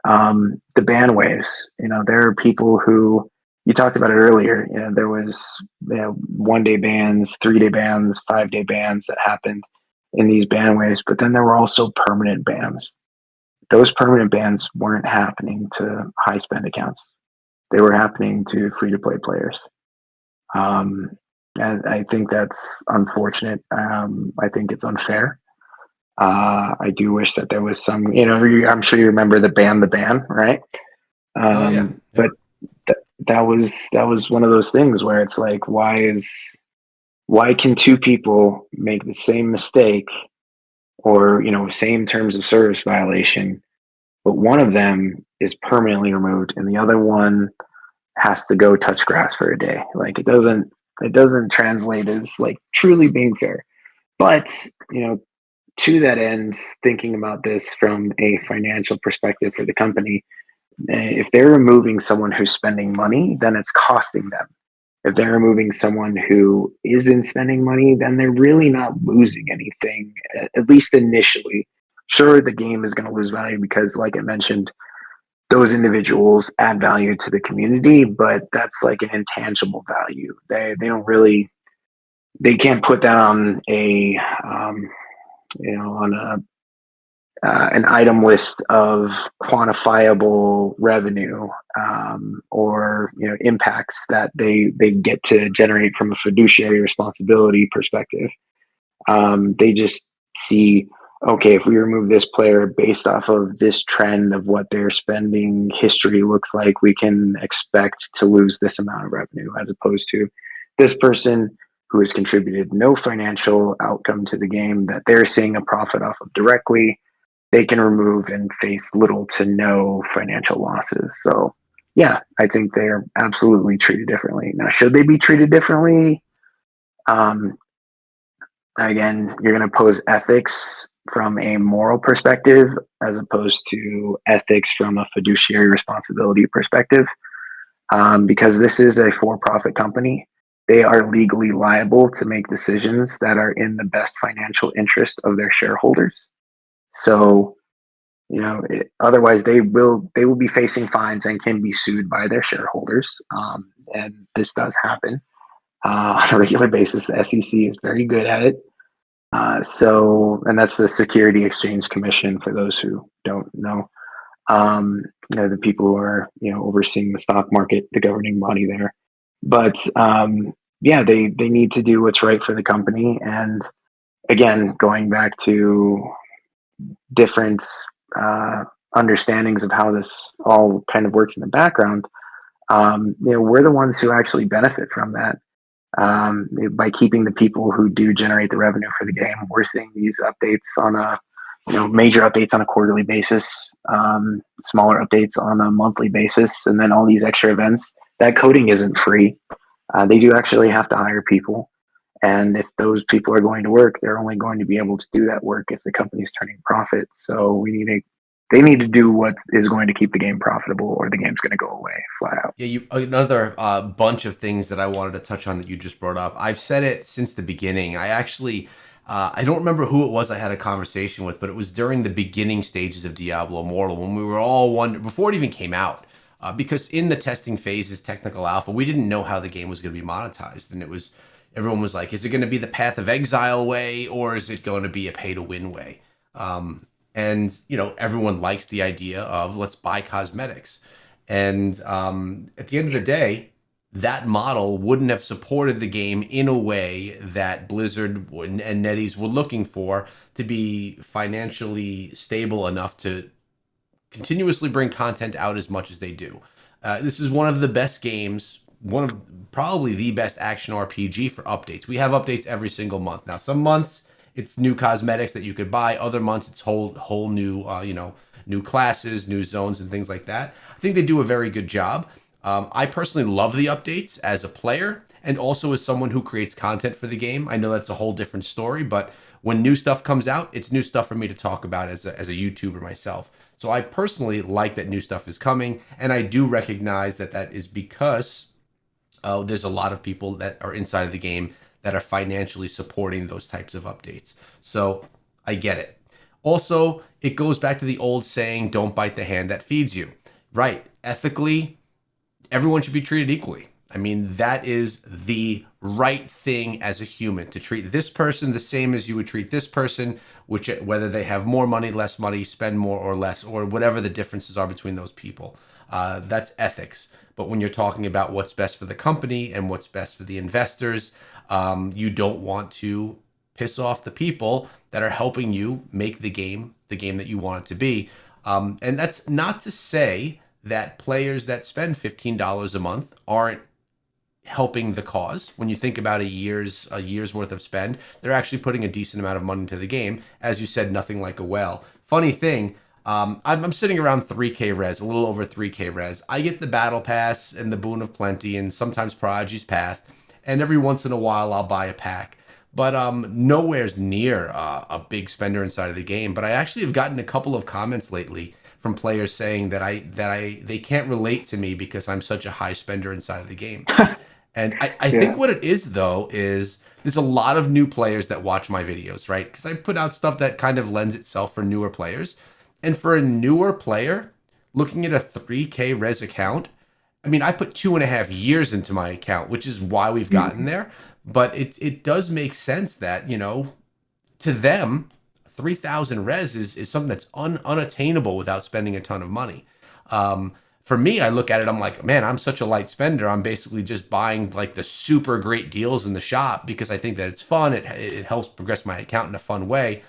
The ban waves. There are people who, you talked about it earlier. There was 1 day bans, 3 day bans, 5 day bans that happened in these ban waves, but then there were also permanent bans. Those permanent bans weren't happening to high spend accounts. They were happening to free to play players. Um, and I think that's unfortunate. I think it's unfair. I do wish that there was some, I'm sure you remember the ban, right? Oh yeah, But yep. that was one of those things where it's like, why can two people make the same mistake or same terms of service violation, but one of them is permanently removed and the other one has to go touch grass for a day? Like it doesn't translate as like truly being fair. But to that end, thinking about this from a financial perspective for the company, if they're removing someone who's spending money, then it's costing them. If they're removing someone who isn't spending money, then they're really not losing anything, at least initially. Sure, the game is going to lose value because, like I mentioned, those individuals add value to the community, but that's like an intangible value. They don't really, they can't put that on a on a an item list of quantifiable revenue, or impacts that they get to generate from a fiduciary responsibility perspective. They just see, okay, if we remove this player based off of this trend of what their spending history looks like, we can expect to lose this amount of revenue, as opposed to this person who has contributed no financial outcome to the game that they're seeing a profit off of directly. They can remove and face little to no financial losses. So, yeah, I think they're absolutely treated differently. Now, should they be treated differently? Um, Again, you're going to pose ethics from a moral perspective as opposed to ethics from a fiduciary responsibility perspective. Because this is a for profit company, they are legally liable to make decisions that are in the best financial interest of their shareholders. So, otherwise they will be facing fines and can be sued by their shareholders. And this does happen on a regular basis. The SEC is very good at it. And that's the Security Exchange Commission, for those who don't know. The people who are overseeing the stock market, the governing body there. But yeah, they need to do what's right for the company. And again, going back to different understandings of how this all kind of works in the background, we're the ones who actually benefit from that. By keeping the people who do generate the revenue for the game. We're seeing these updates on a, major updates on a quarterly basis, smaller updates on a monthly basis, and then all these extra events. That coding isn't free. They do actually have to hire people. And if those people are going to work, they're only going to be able to do that work if the company's turning profit. So they need to do what is going to keep the game profitable, or the game's going to go away flat out. Yeah, another bunch of things that I wanted to touch on that you just brought up. I've said it since the beginning. I actually, I don't remember who it was I had a conversation with, but it was during the beginning stages of Diablo Immortal, when we were all wondering, before it even came out, because in the testing phases, technical alpha, we didn't know how the game was going to be monetized. And everyone was like, is it going to be the Path of Exile way, or is it going to be a pay to win way? And everyone likes the idea of, let's buy cosmetics. And at the end of the day, that model wouldn't have supported the game in a way that Blizzard and NetEase were looking for, to be financially stable enough to continuously bring content out as much as they do. This is one of the best games, one of probably the best action RPG for updates. We have updates every single month. Now, some months it's new cosmetics that you could buy. Other months it's whole new, new classes, new zones, and things like that. I think they do a very good job. I personally love the updates as a player, and also as someone who creates content for the game. I know that's a whole different story, but when new stuff comes out, it's new stuff for me to talk about as a YouTuber myself. So I personally like that new stuff is coming, and I do recognize that that is because there's a lot of people that are inside of the game that are financially supporting those types of updates. So I get it. Also, it goes back to the old saying, don't bite the hand that feeds you. Right. Ethically, everyone should be treated equally. I mean, that is the right thing as a human, to treat this person the same as you would treat this person, whether they have more money, less money, spend more or less, or whatever the differences are between those people. That's ethics. But when you're talking about what's best for the company and what's best for the investors, you don't want to piss off the people that are helping you make the game that you want it to be. And that's not to say that players that spend $15 a month aren't helping the cause. When you think about a year's worth of spend, they're actually putting a decent amount of money into the game. As you said, nothing like a whale. Funny thing, I'm sitting around 3K res, a little over 3K res. I get the battle pass and the boon of plenty, and sometimes Prodigy's Path, and every once in a while I'll buy a pack. But nowhere's near a big spender inside of the game. But I actually have gotten a couple of comments lately from players saying that they can't relate to me because I'm such a high spender inside of the game. And I think what it is, though, is there's a lot of new players that watch my videos, right? Because I put out stuff that kind of lends itself for newer players. And for a newer player, looking at a 3K res account, I mean, I put 2.5 years into my account, which is why we've gotten Mhm. there. But it does make sense that, to them, 3,000 res is something that's unattainable without spending a ton of money. For me, I look at it, I'm like, man, I'm such a light spender. I'm basically just buying like the super great deals in the shop because I think that it's fun. It helps progress my account in a fun way.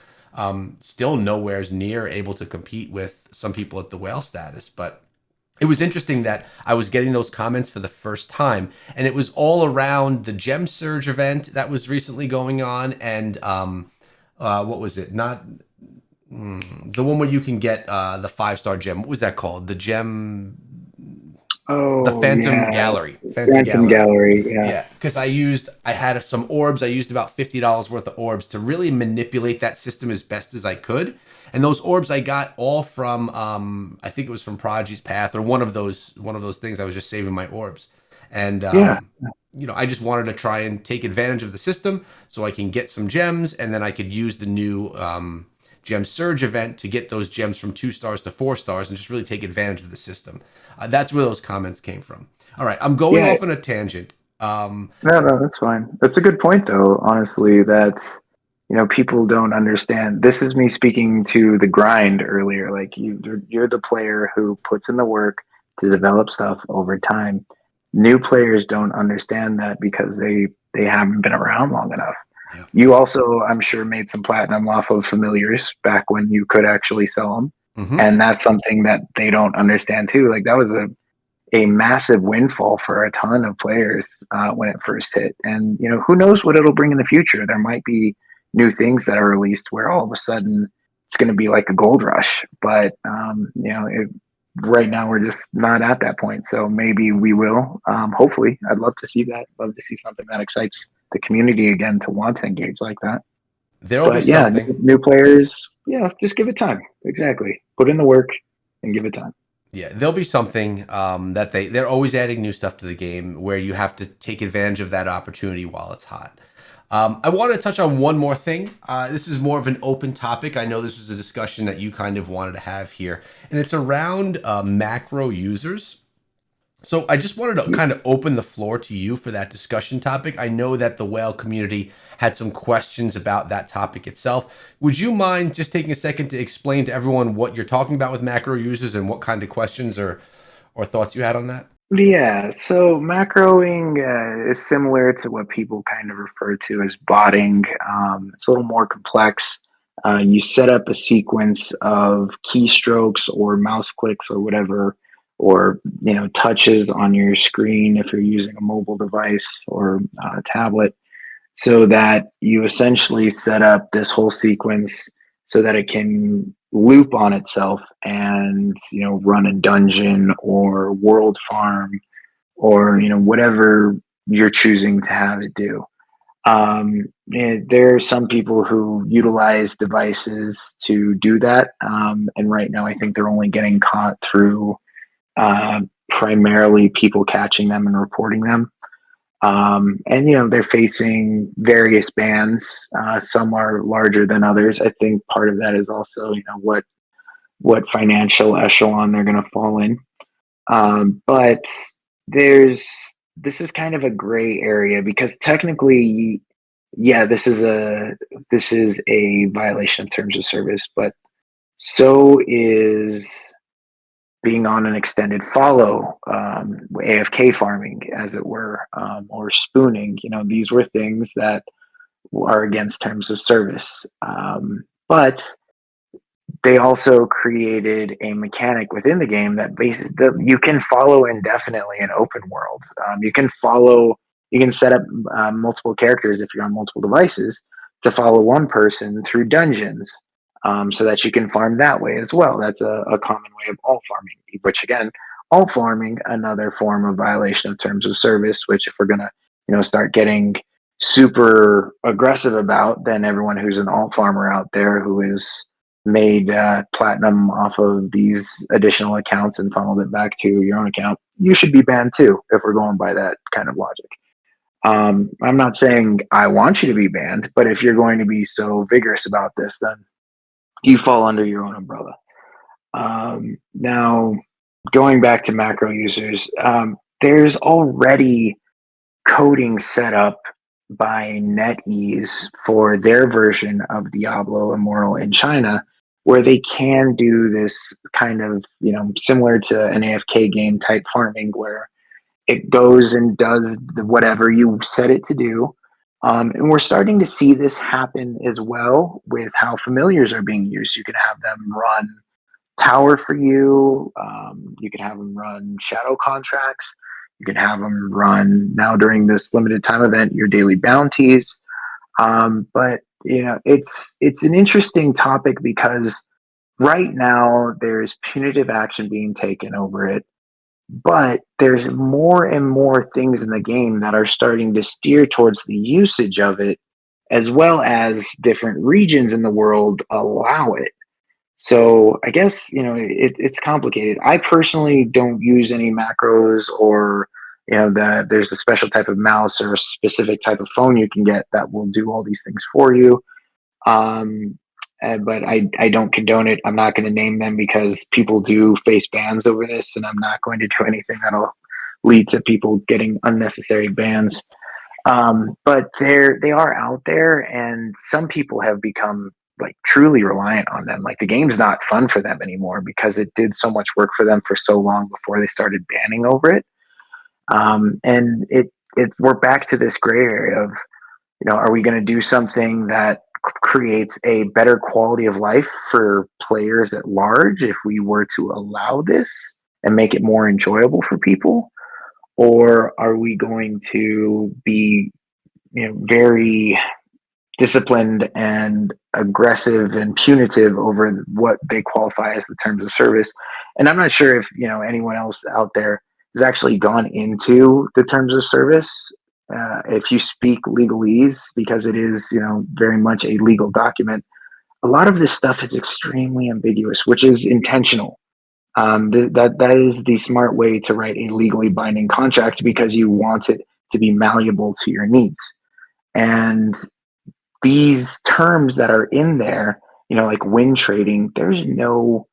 Still nowhere's near able to compete with some people at the whale status, but it was interesting that I was getting those comments for the first time, and it was all around the Gem Surge event that was recently going on, and what was it? Not the one where you can get the 5-star gem. What was that called? The Oh Phantom yeah, Gallery. Phantom Phantom Gallery. Gallery. Yeah, Yeah, because I had some orbs. I used about $50 worth of orbs to really manipulate that system as best as I could. And those orbs I got all from I think it was from Prodigy's Path or one of those things. I was just saving my orbs, and yeah, I just wanted to try and take advantage of the system so I can get some gems, and then I could use the new gem surge event to get those gems from 2 stars to 4 stars and just really take advantage of the system. That's where those comments came from. All right, I'm going yeah. off on a tangent. No, no, that's fine. That's a good point, though. Honestly, that people don't understand. This is me speaking to the grind earlier. Like you're the player who puts in the work to develop stuff over time. New players don't understand that because they haven't been around long enough. Yeah. You also, I'm sure, made some platinum off of familiars back when you could actually sell them, Mm-hmm. and that's something that they don't understand too. Like that was a massive windfall for a ton of players when it first hit. And who knows what it'll bring in the future? There might be new things that are released where all of a sudden it's going to be like a gold rush. But right now we're just not at that point. So maybe we will. Hopefully, I'd love to see that. Love to see something that excites the community again to want to engage like that. There'll be But yeah, something. new players, yeah, just give it time. Exactly. Put in the work and give it time. Yeah, there'll be something that they're always adding new stuff to the game where you have to take advantage of that opportunity while it's hot. I want to touch on one more thing. This is more of an open topic. I know this was a discussion that you kind of wanted to have here, and it's around macro users. So I just wanted to kind of open the floor to you for that discussion topic. I know that the whale community had some questions about that topic itself. Would you mind just taking a second to explain to everyone what you're talking about with macro users and what kind of questions or thoughts you had on that? Yeah, so macroing is similar to what people kind of refer to as botting. It's a little more complex. You set up a sequence of keystrokes or mouse clicks or whatever, or touches on your screen if you're using a mobile device or a tablet, so that you essentially set up this whole sequence so that it can loop on itself and run a dungeon or world farm or whatever you're choosing to have it do. There are some people who utilize devices to do that, and right now I think they're only getting caught through uh, primarily people catching them and reporting them. And they're facing various bans. Some are larger than others. I think part of that is also what financial echelon they're going to fall in. But there's this is kind of a gray area because technically, yeah, this is a violation of terms of service, but so is being on an extended follow, AFK farming, as it were, or spooning. These were things that are against terms of service. But they also created a mechanic within the game that you can follow indefinitely in open world. You can set up multiple characters if you're on multiple devices to follow one person through dungeons, so that you can farm that way as well. That's a common way of all farming, which again, all farming, another form of violation of terms of service, which if we're going to, start getting super aggressive about, then everyone who's an alt farmer out there who is made platinum off of these additional accounts and funneled it back to your own account, you should be banned too, if we're going by that kind of logic. I'm not saying I want you to be banned, but if you're going to be so vigorous about this, then you fall under your own umbrella. Now, going back to macro users, there's already coding set up by NetEase for their version of Diablo Immortal in China, where they can do this kind of, similar to an AFK game type farming where it goes and does whatever you set it to do. And we're starting to see this happen as well with how familiars are being used. You can have them run tower for you. You can have them run shadow contracts. You can have them run now during this limited time event your daily bounties. But it's an interesting topic because right now there's punitive action being taken over it, but there's more and more things in the game that are starting to steer towards the usage of it, as well as different regions in the world allow it. So I guess it's complicated. I personally don't use any macros, or that there's a special type of mouse or a specific type of phone you can get that will do all these things for you. Um, but I don't condone it. I'm not going to name them because people do face bans over this, and I'm not going to do anything that'll lead to people getting unnecessary bans. But they are out there, and some people have become like truly reliant on them. Like the game's not fun for them anymore because it did so much work for them for so long before they started banning over it. And we're back to this gray area of, are we going to do something that creates a better quality of life for players at large if we were to allow this and make it more enjoyable for people? Or are we going to be very disciplined and aggressive and punitive over what they qualify as the terms of service? And I'm not sure if anyone else out there has actually gone into the terms of service. If you speak legalese, because it is very much a legal document, a lot of this stuff is extremely ambiguous, which is intentional. That is the smart way to write a legally binding contract, because you want it to be malleable to your needs. And these terms that are in there, like win trading, there's no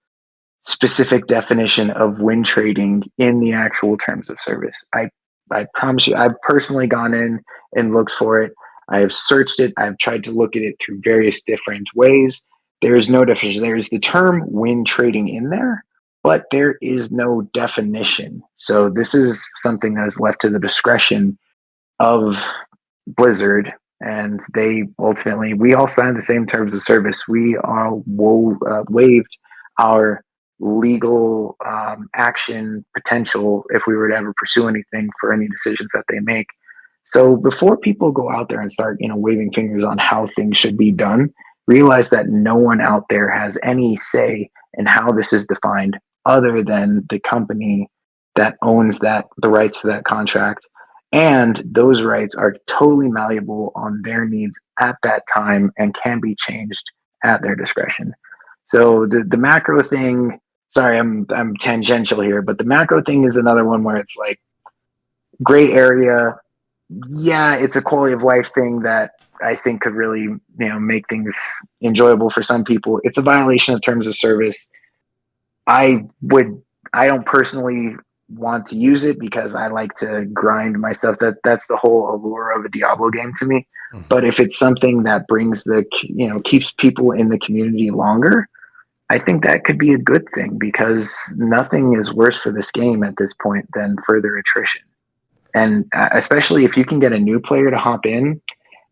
specific definition of win trading in the actual terms of service. I promise you, I've personally gone in and looked for it. I have searched it. I've tried to look at it through various different ways. There is no definition. There is the term win trading in there, but there is no definition. So this is something that is left to the discretion of Blizzard, and they ultimately, we all signed the same terms of service. We all waived our legal action potential if we were to ever pursue anything for any decisions that they make. So before people go out there and start, waving fingers on how things should be done, realize that no one out there has any say in how this is defined other than the company that owns the rights to that contract, and those rights are totally malleable on their needs at that time and can be changed at their discretion. So the macro thing, sorry, I'm tangential here, but the macro thing is another one where it's like gray area. Yeah, it's a quality of life thing that I think could really, make things enjoyable for some people. It's a violation of terms of service. I would I don't personally want to use it because I like to grind my stuff. That's the whole allure of a Diablo game to me. Mhm. But if it's something that brings keeps people in the community longer, I think that could be a good thing, because nothing is worse for this game at this point than further attrition. And especially if you can get a new player to hop in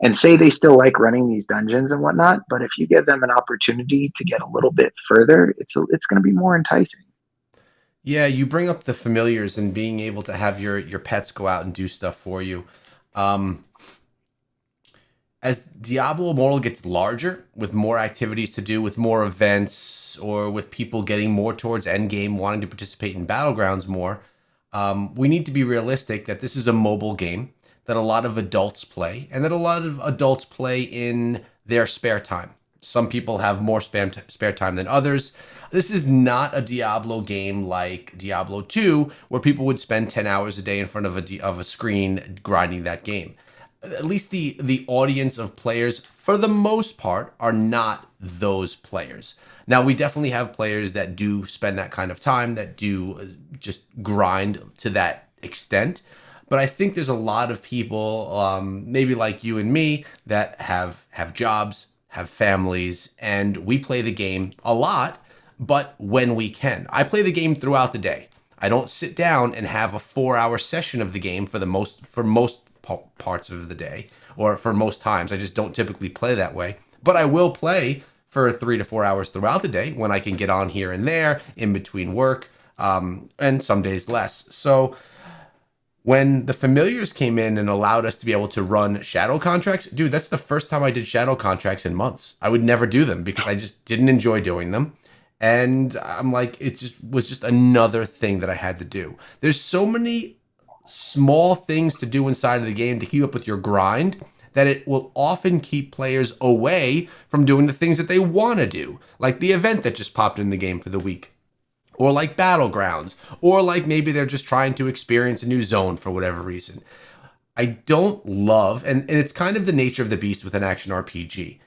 and say they still like running these dungeons and whatnot, but if you give them an opportunity to get a little bit further, it's going to be more enticing. Yeah, you bring up the familiars and being able to have your pets go out and do stuff for you. Um, as Diablo Immortal gets larger, with more activities to do, with more events, or with people getting more towards endgame, wanting to participate in battlegrounds more, we need to be realistic that this is a mobile game that a lot of adults play, and that a lot of adults play in their spare time. Some people have more spare time than others. This is not a Diablo game like Diablo 2, where people would spend 10 hours a day in front of of a screen grinding that game. at least the audience of players for the most part are not those players. Now we definitely have players that do spend that kind of time, that do just grind to that extent. But I think there's a lot of people, maybe like you and me, that have jobs, have families, and we play the game a lot. But when we can, I play the game throughout the day. I don't sit down and have a 4 hour session of the game for most parts of the day, or for most times. I just don't typically play that way. But I will play for 3 to 4 hours throughout the day when I can get on here and there in between work, and some days less. So when the familiars came in and allowed us to be able to run shadow contracts, dude, that's the first time I did shadow contracts in months. I would never do them because I just didn't enjoy doing them. And I'm like, it just was just another thing that I had to do. There's so many small things to do inside of the game to keep up with your grind that it will often keep players away from doing the things that they want to do, like the event that just popped in the game for the week, or like battlegrounds, or like maybe they're just trying to experience a new zone for whatever reason. I don't love, and it's kind of the nature of the beast with an action RPG,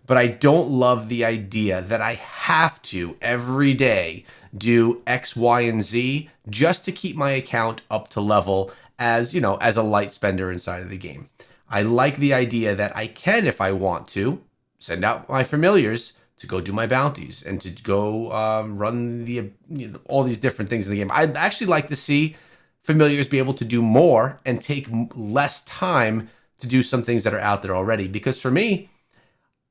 but I don't love the idea that I have to every day do X, Y, and Z just to keep my account up to level as, you know, as a light spender inside of the game. I like the idea that I can, if I want to, send out my familiars to go do my bounties and to go run the, you know, all these different things in the game. I'd actually like to see familiars be able to do more and take less time to do some things that are out there already. Because for me,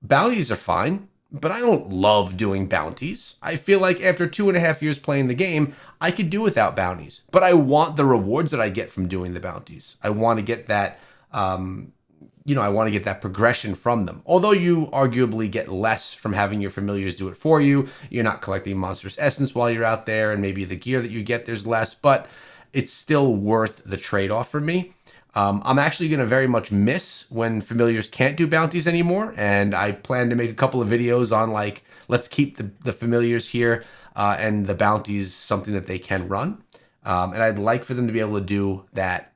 bounties are fine, but I don't love doing bounties. I feel like after 2.5 years playing the game, I could do without bounties. But I want the rewards that I get from doing the bounties. I want to get that, I want to get that progression from them. Although you arguably get less from having your familiars do it for you. You're not collecting monstrous essence while you're out there, and maybe the gear that you get, there's less, but it's still worth the trade-off for me. I'm actually going to very much miss when familiars can't do bounties anymore, and I plan to make a couple of videos on, like, let's keep the familiars here, and the bounties something that they can run. And I'd like for them to be able to do that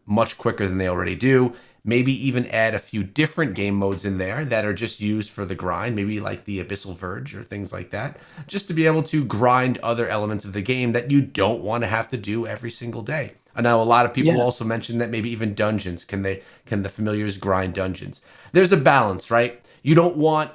much quicker than they already do. Maybe even add a few different game modes in there that are just used for the grind, maybe like the Abyssal Verge or things like that, just to be able to grind other elements of the game that you don't want to have to do every single day. I know a lot of people Yeah. also mention that maybe even dungeons, can the familiars grind dungeons? There's a balance, right? You don't want,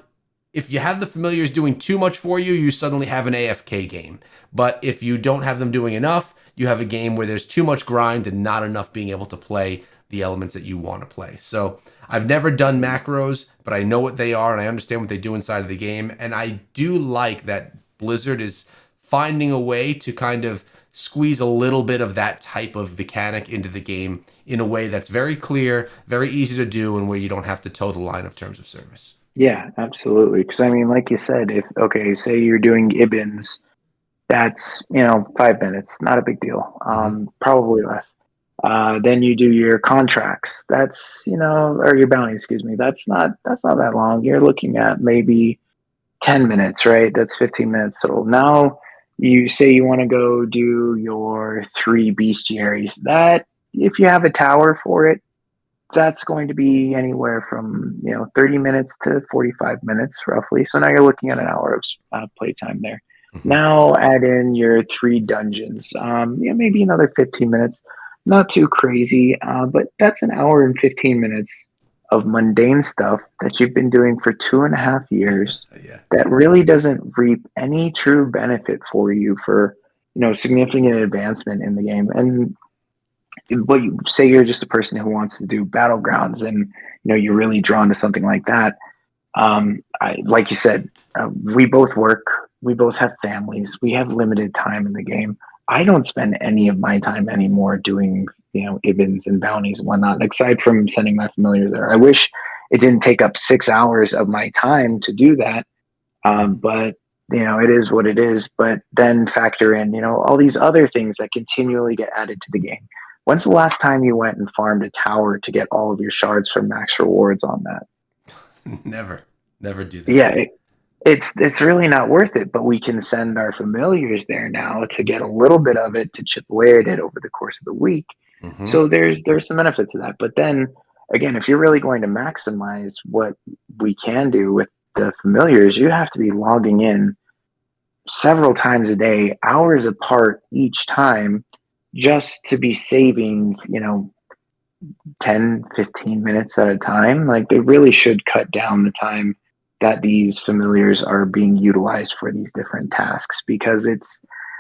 if you have the familiars doing too much for you, you suddenly have an AFK game. But if you don't have them doing enough, you have a game where there's too much grind and not enough being able to play the elements that you want to play. So I've never done macros, but I know what they are and I understand what they do inside of the game. And I do like that Blizzard is finding a way to kind of squeeze a little bit of that type of mechanic into the game in a way that's very clear, very easy to do, and where you don't have to toe the line of terms of service. Yeah, absolutely. Because I mean, like you said, if okay, say you're doing Ibans, that's 5 minutes, not a big deal. Mm-hmm. Probably less. Then you do your contracts. That's or your bounty, excuse me. That's not that long. You're looking at maybe 10 minutes, right? That's 15 minutes. So now you say you want to go do your 3 bestiaries. That if you have a tower for it, that's going to be anywhere from 30 minutes to 45 minutes roughly. So now you're looking at an hour of playtime there. Mm-hmm. Now add in your 3 dungeons. Maybe another 15 minutes. Not too crazy, but that's an hour and 15 minutes of mundane stuff that you've been doing for 2.5 years Yeah. that really doesn't reap any true benefit for you for significant advancement in the game. And but you say you're just a person who wants to do battlegrounds and you're really drawn to something like that. Like you said, we both work, we both have families, we have limited time in the game. I don't spend any of my time anymore doing ibans and bounties and whatnot, aside from sending my familiar there. I wish it didn't take up 6 hours of my time to do that, but it is what it is. But then factor in all these other things that continually get added to the game. When's the last time you went and farmed a tower to get all of your shards for max rewards on that? Never do that. Yeah, it's really not worth it, but we can send our familiars there now to get a little bit of it to chip away at it over the course of the week. Mm-hmm. So there's some benefit to that. But then again, if you're really going to maximize what we can do with the familiars, you have to be logging in several times a day, hours apart each time, just to be saving, 10, 15 minutes at a time. Like they really should cut down the time that these familiars are being utilized for these different tasks, because it's,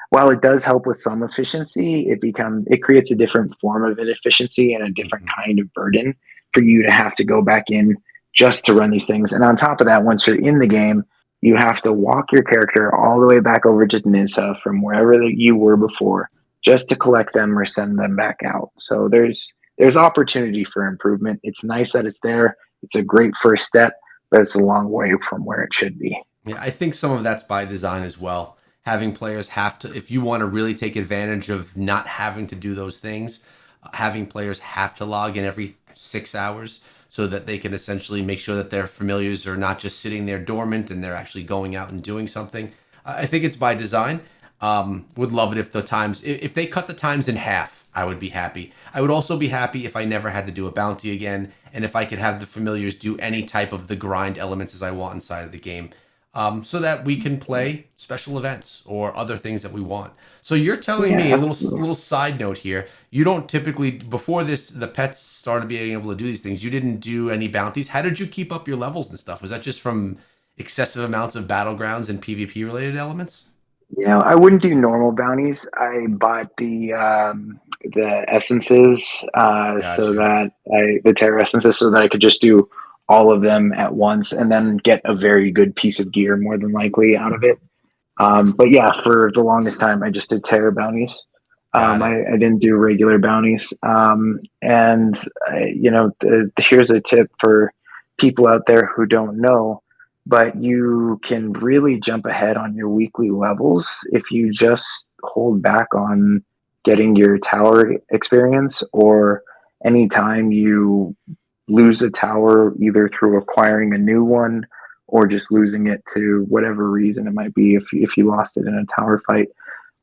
while it does help with some efficiency, it creates a different form of inefficiency and a different Mhm. kind of burden for you to have to go back in just to run these things. And on top of that, once you're in the game, you have to walk your character all the way back over to Nissa from wherever that you were before, just to collect them or send them back out. So there's opportunity for improvement. It's nice that it's there. It's a great first step, but it's a long way from where it should be. Yeah, I think some of that's by design as well. Having players have to, if you want to really take advantage of not having to do those things, having players have to log in every 6 hours so that they can essentially make sure that their familiars are not just sitting there dormant and they're actually going out and doing something. I think it's by design. Would love it if the times, if they cut the times in half, I would be happy. I would also be happy if I never had to do a bounty again, and if I could have the familiars do any type of the grind elements as I want inside of the game, so that we can play special events or other things that we want. So you're telling Yeah, me a absolutely. little side note here. You don't typically, before this the pets started being able to do these things, you didn't do any bounties. How did you keep up your levels and stuff? Was that just from excessive amounts of battlegrounds and PvP related elements? I wouldn't do normal bounties. I bought the essences, so Gotcha. that the terror essences, so that I could just do all of them at once and then get a very good piece of gear, more than likely, out of it. But yeah, for the longest time, I just did terror bounties. Got it. I didn't do regular bounties. And here's a tip for people out there who don't know, but you can really jump ahead on your weekly levels if you just hold back on getting your tower experience, or anytime you lose a tower, either through acquiring a new one or just losing it to whatever reason it might be. If you lost it in a tower fight,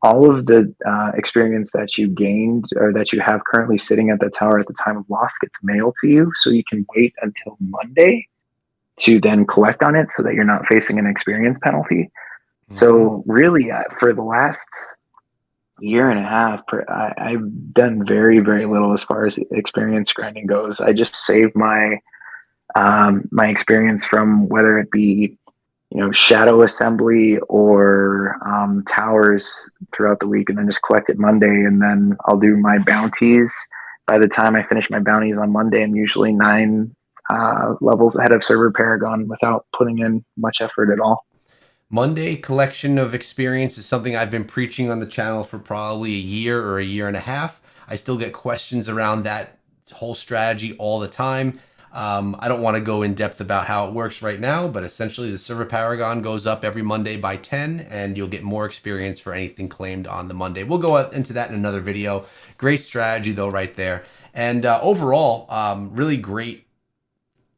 all of the experience that you gained or that you have currently sitting at the tower at the time of loss gets mailed to you, so you can wait until Monday to then collect on it, so that you're not facing an experience penalty. Mm-hmm. So really, for the last year and a half, I've done very, very little as far as experience grinding goes. I just save my experience from, whether it be shadow assembly or towers, throughout the week, and then just collect it Monday, and then I'll do my bounties. By the time I finish my bounties on Monday, I'm usually 9 levels ahead of server Paragon without putting in much effort at all. Monday collection of experience is something I've been preaching on the channel for probably a year or a year and a half. I still get questions around that whole strategy all the time. I don't want to go in depth about how it works right now, but essentially the server paragon goes up every Monday by 10, and you'll get more experience for anything claimed on the Monday. We'll go into that in another video. Great strategy though, right there. And overall, really great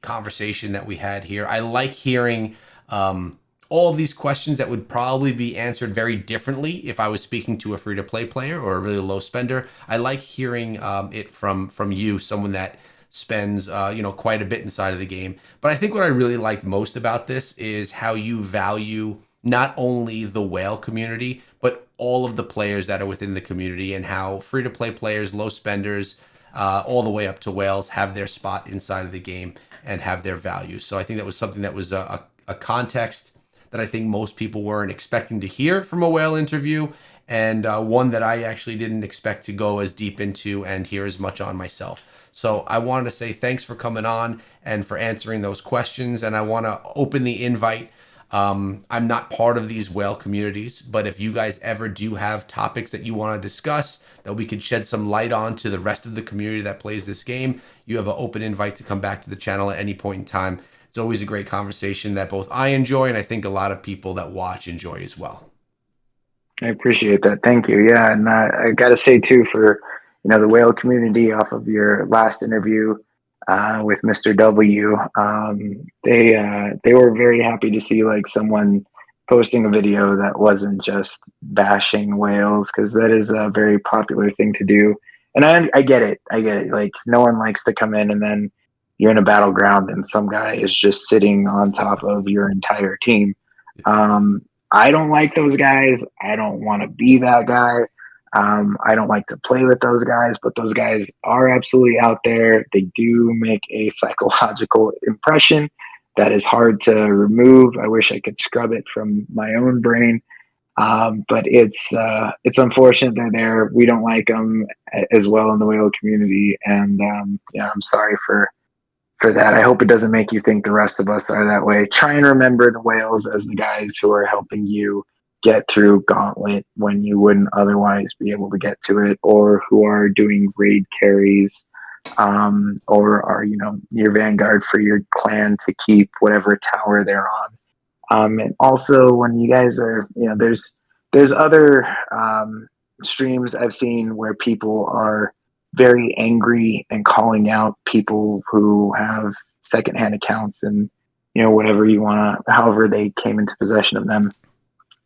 conversation that we had here. I like hearing all of these questions that would probably be answered very differently if I was speaking to a free to play player or a really low spender. I like hearing it from you, someone that spends quite a bit inside of the game. But I think what I really liked most about this is how you value not only the whale community but all of the players that are within the community, and how free to play players, low spenders, all the way up to whales have their spot inside of the game and have their value. So I think that was something that was a context that I think most people weren't expecting to hear from a whale interview, and one that I actually didn't expect to go as deep into and hear as much on myself. So I wanted to say thanks for coming on and for answering those questions. And I want to open the invite. I'm not part of these whale communities, but if you guys ever do have topics that you want to discuss that we could shed some light on to the rest of the community that plays this game, you have an open invite to come back to the channel at any point in time. It's always a great conversation that both I enjoy and I think a lot of people that watch enjoy as well. I appreciate that. Thank you. Yeah, and I got to say too, for the whale community, off of your last interview with Mr. W, they were very happy to see like someone posting a video that wasn't just bashing whales, because that is a very popular thing to do. And I get it. I get it. Like no one likes to come in and then you're in a battleground and some guy is just sitting on top of your entire team. Um, I don't like those guys. I don't want to be that guy. I don't like to play with those guys, but those guys are absolutely out there. They do make a psychological impression that is hard to remove. I wish I could scrub it from my own brain. But it's unfortunate they're there. We don't like them as well in the whale community, and yeah, I'm sorry for that. I hope it doesn't make you think the rest of us are that way. Try and remember the whales as the guys who are helping you get through Gauntlet when you wouldn't otherwise be able to get to it, or who are doing raid carries, or are your vanguard for your clan to keep whatever tower they're on. And also, when you guys are, there's other streams I've seen where people are very angry and calling out people who have secondhand accounts and whatever you want to, however they came into possession of them.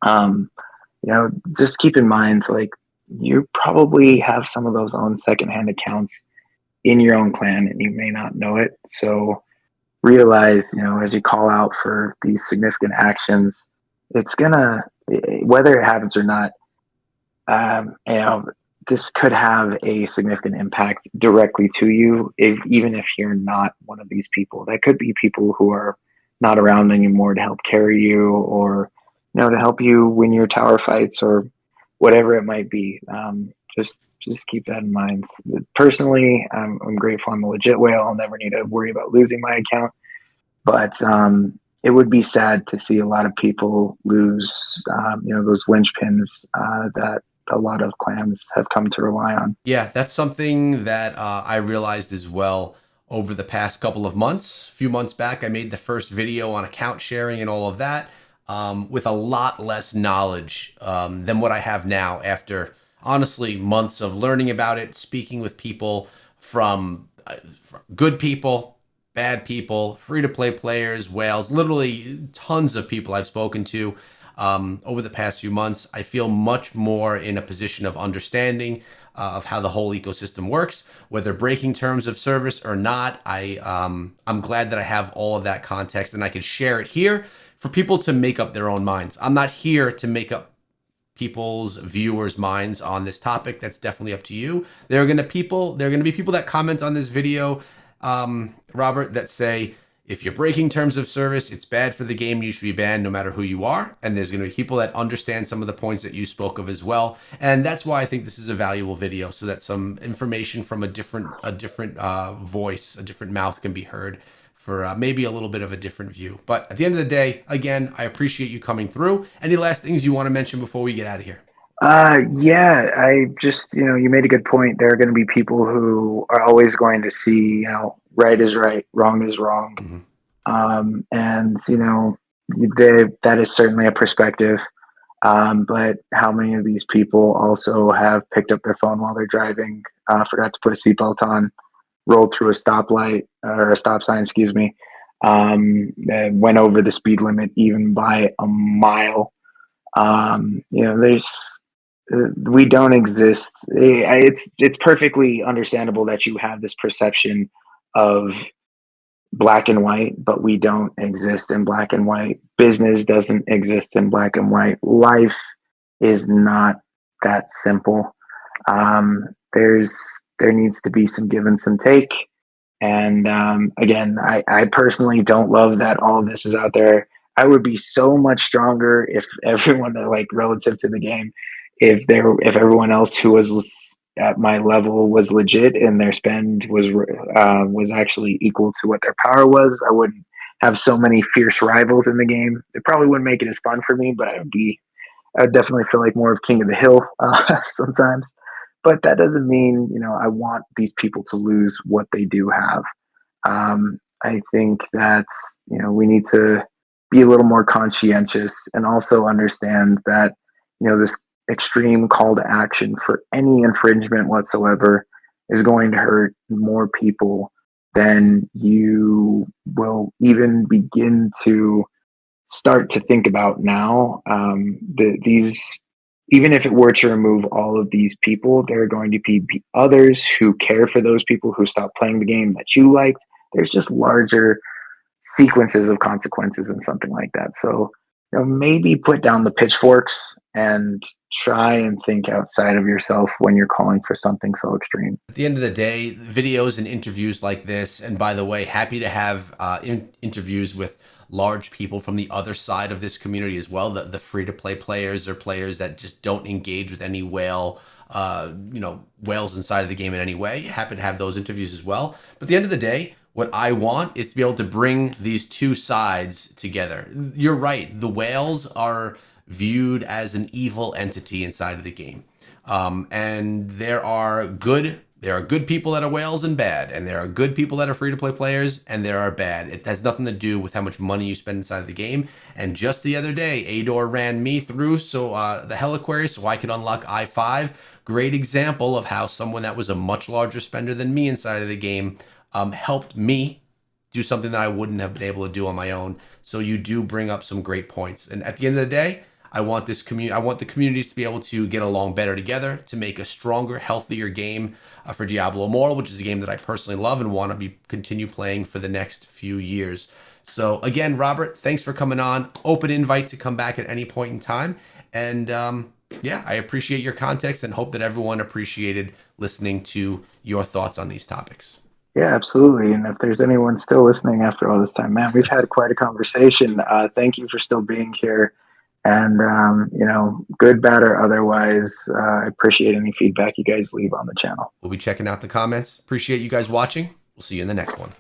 Um, just keep in mind, like, you probably have some of those own secondhand accounts in your own clan, and you may not know it. So realize, as you call out for these significant actions, it's gonna, whether it happens or not, this could have a significant impact directly to you, even if you're not one of these people. That could be people who are not around anymore to help carry you, or to help you win your tower fights, or whatever it might be. Just keep that in mind. Personally, I'm grateful I'm a legit whale. I'll never need to worry about losing my account, but it would be sad to see a lot of people lose, those linchpins that a lot of clans have come to rely on. Yeah, that's something that I realized as well over the past couple of months. A few months back, I made the first video on account sharing and all of that, with a lot less knowledge than what I have now after, honestly, months of learning about it, speaking with people from good people, bad people, free to play players, whales, literally tons of people I've spoken to over the past few months. I feel much more in a position of understanding of how the whole ecosystem works, whether breaking terms of service or not. I'm glad that I have all of that context and I can share it here for people to make up their own minds. I'm not here to make up people's viewers' minds on this topic. That's definitely up to you. There are going to be people that comment on this video, Robert, that say, if you're breaking terms of service, it's bad for the game. You should be banned no matter who you are. And there's going to be people that understand some of the points that you spoke of as well. And that's why I think this is a valuable video, so that some information from a different voice, a different mouth can be heard for maybe a little bit of a different view. But at the end of the day, again, I appreciate you coming through. Any last things you want to mention before we get out of here? Yeah, I just, you made a good point. There are going to be people who are always going to see, right is right, wrong is wrong. Mm-hmm. And, that is certainly a perspective. But how many of these people also have picked up their phone while they're driving, forgot to put a seatbelt on, rolled through a stoplight or a stop sign, excuse me, went over the speed limit even by a mile. There's we don't exist. It's perfectly understandable that you have this perception of black and white, but we don't exist in black and white. Business doesn't exist in black and white. Life is not that simple. There needs to be some give and some take. And again, I personally don't love that all of this is out there. I would be so much stronger if everyone, like, relative to the game, if everyone else who was at my level was legit and their spend was actually equal to what their power was. I wouldn't have so many fierce rivals in the game. It probably wouldn't make it as fun for me, but I would definitely feel like more of king of the hill sometimes. But that doesn't mean I want these people to lose what they do have. I think that we need to be a little more conscientious and also understand that this extreme call to action for any infringement whatsoever is going to hurt more people than you will even begin to start to think about now. These, even if it were to remove all of these people, there are going to be others who care for those people who stopped playing the game that you liked, there's just larger sequences of consequences and something like that. So, maybe put down the pitchforks and try and think outside of yourself when you're calling for something so extreme. At the end of the day, videos and interviews like this, and by the way, happy to have interviews with large people from the other side of this community as well. The free to play players or players that just don't engage with any whales inside of the game in any way. Happy to have those interviews as well. But at the end of the day, what I want is to be able to bring these two sides together. You're right. The whales are viewed as an evil entity inside of the game. And there are good people that are whales and bad, and there are good people that are free to play players, and there are bad. It has nothing to do with how much money you spend inside of the game. And just the other day, Ador ran me through the Heliquary so I could unlock I5. Great example of how someone that was a much larger spender than me inside of the game helped me do something that I wouldn't have been able to do on my own. So you do bring up some great points. And at the end of the day, I want the communities to be able to get along better together to make a stronger, healthier game for Diablo Immortal, which is a game that I personally love and want to continue playing for the next few years. So again, Robert, thanks for coming on. Open invite to come back at any point in time. And yeah, I appreciate your context and hope that everyone appreciated listening to your thoughts on these topics. Yeah, absolutely. And if there's anyone still listening after all this time, man, we've had quite a conversation. Thank you for still being here. And, good, bad, or otherwise, I appreciate any feedback you guys leave on the channel. We'll be checking out the comments. Appreciate you guys watching. We'll see you in the next one.